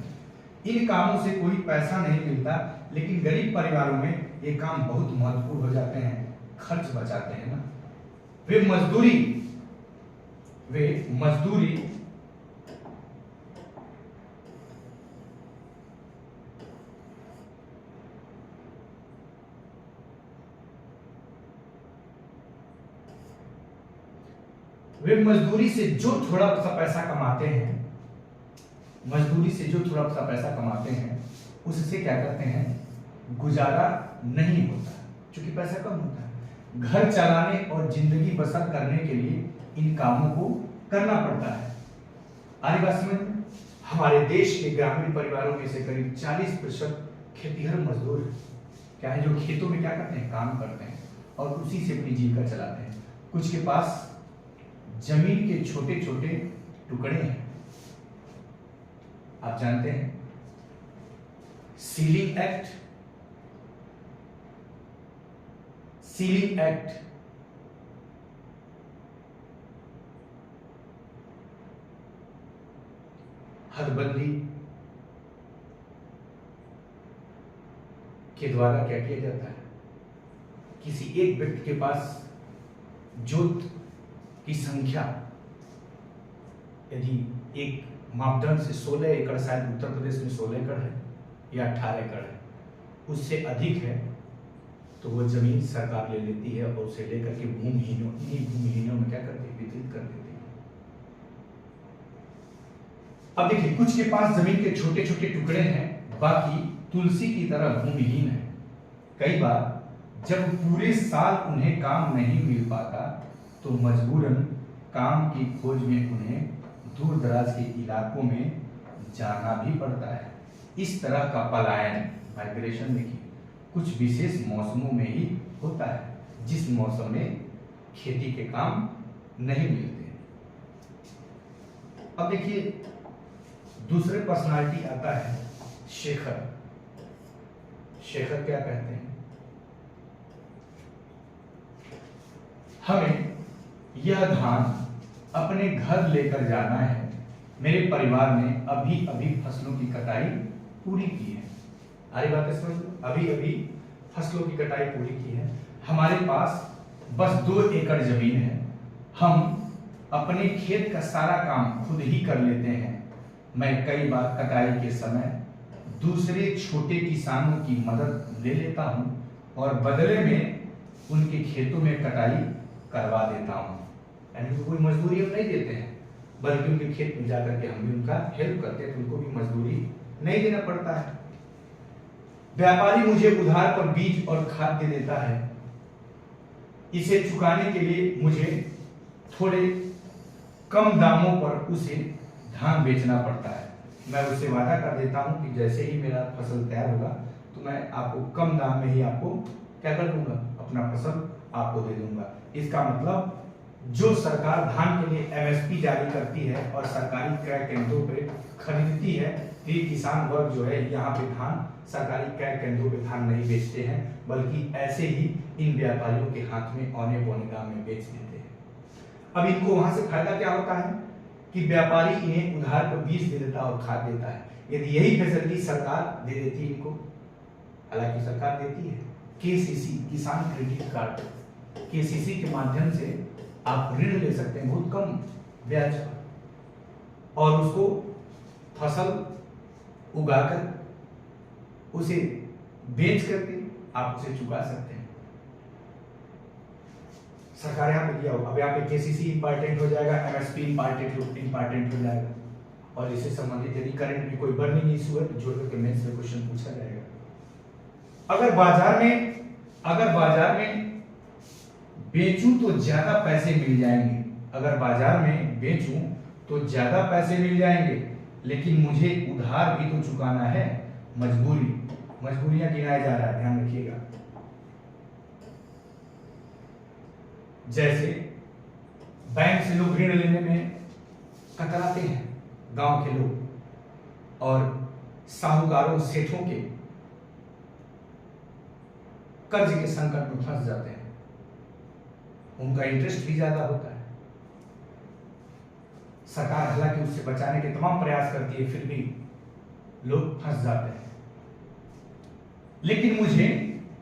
इन कामों से कोई पैसा नहीं मिलता, लेकिन गरीब परिवारों में ये काम बहुत महत्वपूर्ण हो जाते हैं, खर्च बचाते हैं ना। वे मजदूरी से जो थोड़ा सा पैसा कमाते हैं, उससे क्या करते हैं, गुजारा नहीं होता क्योंकि पैसा कम होता है। घर चलाने और जिंदगी बसर करने के लिए इन कामों को करना पड़ता है। आगे बात समझ में? हमारे देश के ग्रामीण परिवारों में से करीब 40% खेतीहर मजदूर क्या है, जो खेतों में क्या करते हैं, काम करते हैं और उसी से अपनी जीविका चलाते हैं। कुछ के पास जमीन के छोटे छोटे टुकड़े हैं। आप जानते हैं सीलिंग एक्ट हदबंदी के द्वारा क्या किया जाता है, किसी एक व्यक्ति के पास जोत की संख्या यदि एक मापदंड से 16 एकड़, शायद उत्तर प्रदेश में 16 एकड़ है या 18 एकड़ है, उससे अधिक है तो वो जमीन सरकार ले लेती है और उसे लेकर के भूमिहीनों में क्या करती है, वितरित कर देती है। अब देखिए, कुछ के पास जमीन के छोटे छोटे टुकड़े हैं, बाकी तुलसी की तरह भूमिहीन है। कई बार जब पूरे साल उन्हें काम नहीं मिल पाता तो मजबूरन काम की खोज में उन्हें दूर दराज के इलाकों में जाना भी पड़ता है। इस तरह का पलायन, माइग्रेशन देखिए, कुछ विशेष मौसमों में ही होता है, जिस मौसम में खेती के काम नहीं मिलते। अब देखिए, दूसरे पर्सनालिटी आता है शेखर। शेखर क्या कहते हैं, हमें यह धान अपने घर लेकर जाना है। मेरे परिवार ने अभी अभी फसलों की कटाई पूरी की है। आरी बात है समझ लो, अभी अभी फसलों की कटाई पूरी की है, हमारे पास बस 2 एकड़ जमीन है, हम अपने खेत का सारा काम खुद ही कर लेते हैं। मैं कई बार कटाई के समय दूसरे छोटे किसानों की मदद ले लेता हूं और बदले में उनके खेतों में कटाई करवा देता हूं। यानी कोई मजदूरी हम नहीं देते हैं, बल्कि उनके खेत में जाकर के हम भी उनका हेल्प करते हैं, तो उनको भी मजदूरी नहीं देना पड़ता है। व्यापारी मुझे उधार पर बीज और खाद दे देता है, इसे चुकाने के लिए मुझे थोड़े कम दामों पर उसे धान बेचना पड़ता है। मैं उससे वादा कर देता हूं कि जैसे ही मेरा फसल तैयार होगा तो मैं आपको कम दाम में ही आपको क्या कर दूंगा, अपना फसल आपको दे दूंगा। इसका मतलब जो सरकार धान के लिए एमएसपी जारी करती है और सरकारी क्रय केंद्रों पे खरीदती है, तो ये किसान वर्ग जो है यहाँ पे धान सरकारी क्रय केंद्रों पे धान नहीं बेचते हैं, बल्कि ऐसे ही इन व्यापारियों के हाथ में औने पौने दाम में बेच देते हैं। अब इनको वहां से फायदा क्या होता है कि व्यापारी इन्हें उधार पर बीज दे देता है और खाद देता है। यदि यही फैसिलिटी सरकार दे देती है इनको, हालांकि सरकार देती है केसीसी, किसान क्रेडिट कार्ड, केसीसी के माध्यम से आप ऋण ले सकते हैं बहुत कम ब्याज पर, और उसको फसल उगाकर उसे बेच करके आप उसे चुका सकते हैं। सरकार यहाँ पे दिया हो, अब यहाँ पे केसीसी इंपॉर्टेंट हो जाएगा, एमएसपी इंपॉर्टेंट हो जाएगा, और इससे संबंधित यदि करंट में कोई बर्निंग इशू है तो जोड़ करके मेंस में क्वेश्चन पूछा जाएगा। अगर बाजार में बेचूं तो ज्यादा पैसे मिल जाएंगे, अगर बाजार में बेचूं तो ज्यादा पैसे मिल जाएंगे, लेकिन मुझे उधार भी तो चुकाना है, मजबूरियां गिनाया जा रहा है, ध्यान रखिएगा। जैसे बैंक से लोग ऋण लेने में कतराते हैं, गांव के लोग, और साहूकारों सेठों के कर्ज के संकट में फंस जाते हैं, उनका इंटरेस्ट भी ज्यादा होता है। सरकार हालांकि उससे बचाने के तमाम प्रयास करती है, फिर भी लोग फंस जाते हैं। लेकिन मुझे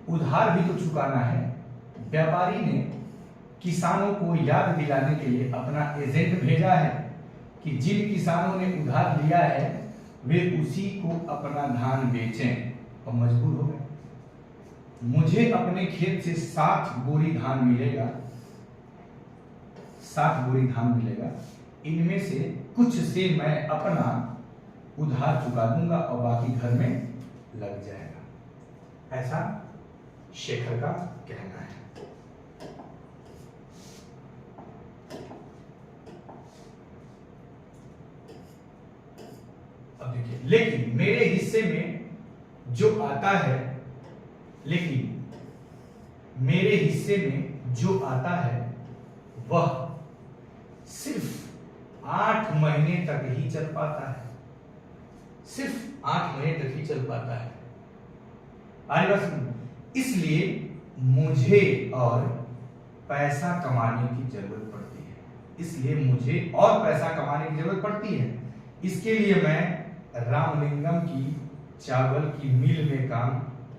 उधार भी तो चुकाना है। व्यापारी ने किसानों को याद दिलाने के लिए अपना एजेंट भेजा है कि जिन किसानों ने उधार लिया है वे उसी को अपना धान बेचें, और मजबूर हो गए। मुझे अपने खेत से 7 बोरी धान मिलेगा, 7 बोरी धान मिलेगा, इनमें से कुछ से मैं अपना उधार चुका दूंगा और बाकी घर में लग जाएगा, ऐसा शेखर का कहना है। अब देखिए, लेकिन मेरे हिस्से में जो आता है, वह सिर्फ 8 महीने तक ही चल पाता है, सिर्फ 8 महीने तक ही चल पाता है। इसलिए मुझे और पैसा कमाने की जरूरत पड़ती है, इसके लिए मैं रामलिंगम की चावल की मिल में काम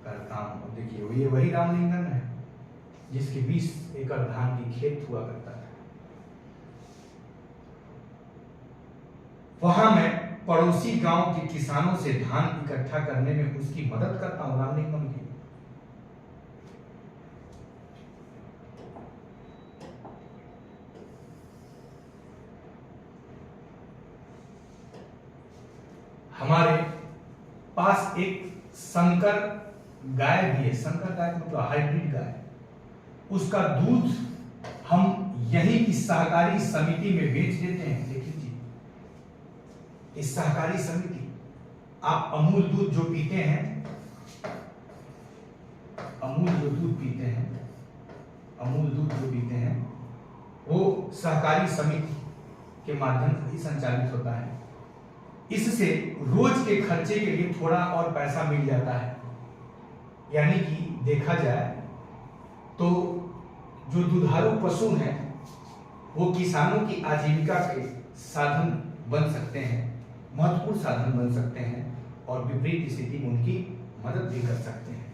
करता हूं। देखिए, ये वही रामलिंगम है जिसके 20 एकड़ धान की खेत हुआ करता था। वहां मैं पड़ोसी गांव के किसानों से धान इकट्ठा करने में उसकी मदद करता हूं, रामलिंगम की। हमारे पास एक संकर गाय भी है, संकर गाय मतलब हाइब्रिड गाय। उसका दूध हम यही की सहकारी समिति में बेच देते हैं। देखिए जी, इस सहकारी समिति, आप अमूल दूध जो पीते हैं, वो सहकारी समिति के माध्यम से ही संचालित होता है। इससे रोज के खर्चे के लिए थोड़ा और पैसा मिल जाता है। यानी कि देखा जाए तो जो दुधारू पशु हैं वो किसानों की आजीविका के साधन बन सकते हैं, महत्वपूर्ण साधन बन सकते हैं, और विपरीत स्थिति में उनकी मदद भी कर सकते हैं।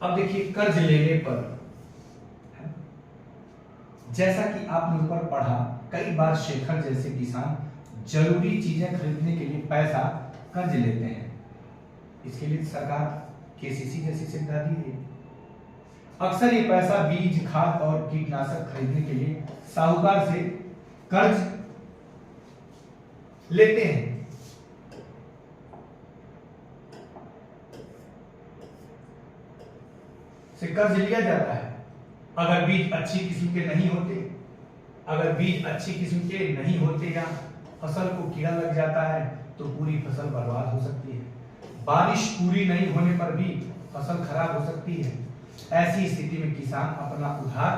अब देखिए कर्ज लेने पर, जैसा कि आपने ऊपर पढ़ा, कई बार शेखर जैसे किसान जरूरी चीजें खरीदने के लिए पैसा कर्ज लेते हैं। इसके लिए सरकार केसीसी जैसी सुविधा दी है। अक्सर ये पैसा बीज, खाद और कीटनाशक खरीदने के लिए साहूकार से कर्ज लेते हैं। से कर्ज लिया जाता है। अगर बीज अच्छी किस्म के नहीं होते, या फसल को कीड़ा लग जाता है तो पूरी फसल बर्बाद हो सकती है। बारिश पूरी नहीं होने पर भी फसल खराब हो सकती है। ऐसी स्थिति में किसान अपना उधार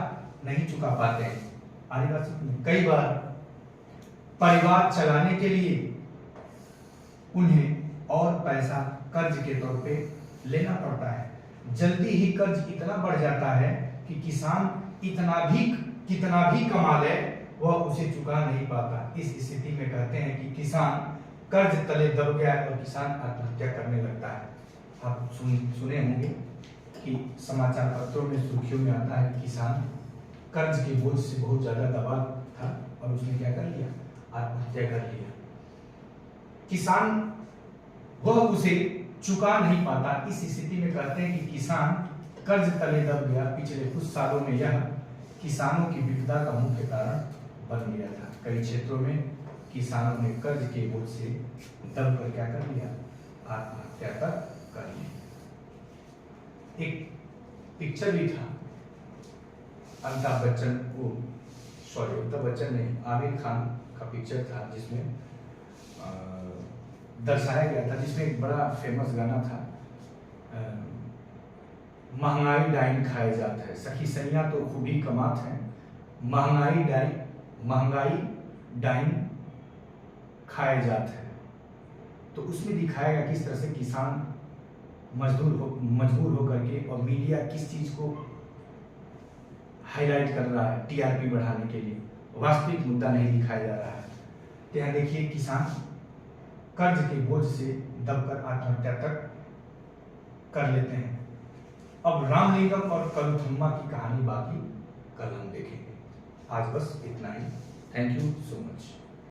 नहीं चुका पाते हैं। आगे बात सुनिए। कई बार परिवार चलाने के लिए उन्हें और पैसा कर्ज के तौर पे लेना पड़ता है। जल्दी ही कर्ज इतना बढ़ जाता है कि किसान कितना भी कमा ले वह उसे चुका नहीं पाता। इस स्थिति में कहते हैं कि किसान कर्ज तले दब गया और किसान आत्महत्या करने लगता है। आप सुने होंगे कि समाचार पत्रों में सुर्खियों में आता है, किसान कर्ज के बोझ से बहुत ज्यादा दबा था और उसने क्या कर लिया, आत्महत्या कर लिया। किसान वह उसे चुका नहीं पाता। इस स्थिति में कहते हैं कि किसान कर्ज तले दब गया। पिछले कुछ सालों में यह किसानों की विपदा का मुख्य कारण बन गया था। कई क्षेत्रों में किसानों ने कर्ज के बोझ से दब कर क्या कर लिया, आत्महत्या तक कर ली। एक पिक्चर भी था, अमिताभ बच्चन नहीं, आमिर खान का पिक्चर था जिसमें दर्शाया गया था, जिसमें एक बड़ा फेमस गाना था, महंगाई डाइन खाए जात है, सखी सैया तो खूबी कमात है, महंगाई डाइन खाए जात है। तो उसमें दिखाया गया किस तरह से किसान मजबूर होकर के, और मीडिया किस चीज को हाईलाइट कर रहा है टीआरपी बढ़ाने के लिए, वास्तविक मुद्दा नहीं दिखाया जा रहा है। तो यहाँ देखिए किसान कर्ज के बोझ से दबकर आत्महत्या तक कर लेते हैं। अब रामलिंगम और कलथम्मा की कहानी बाकी कल हम देखेंगे। आज बस इतना ही। Thank you so much.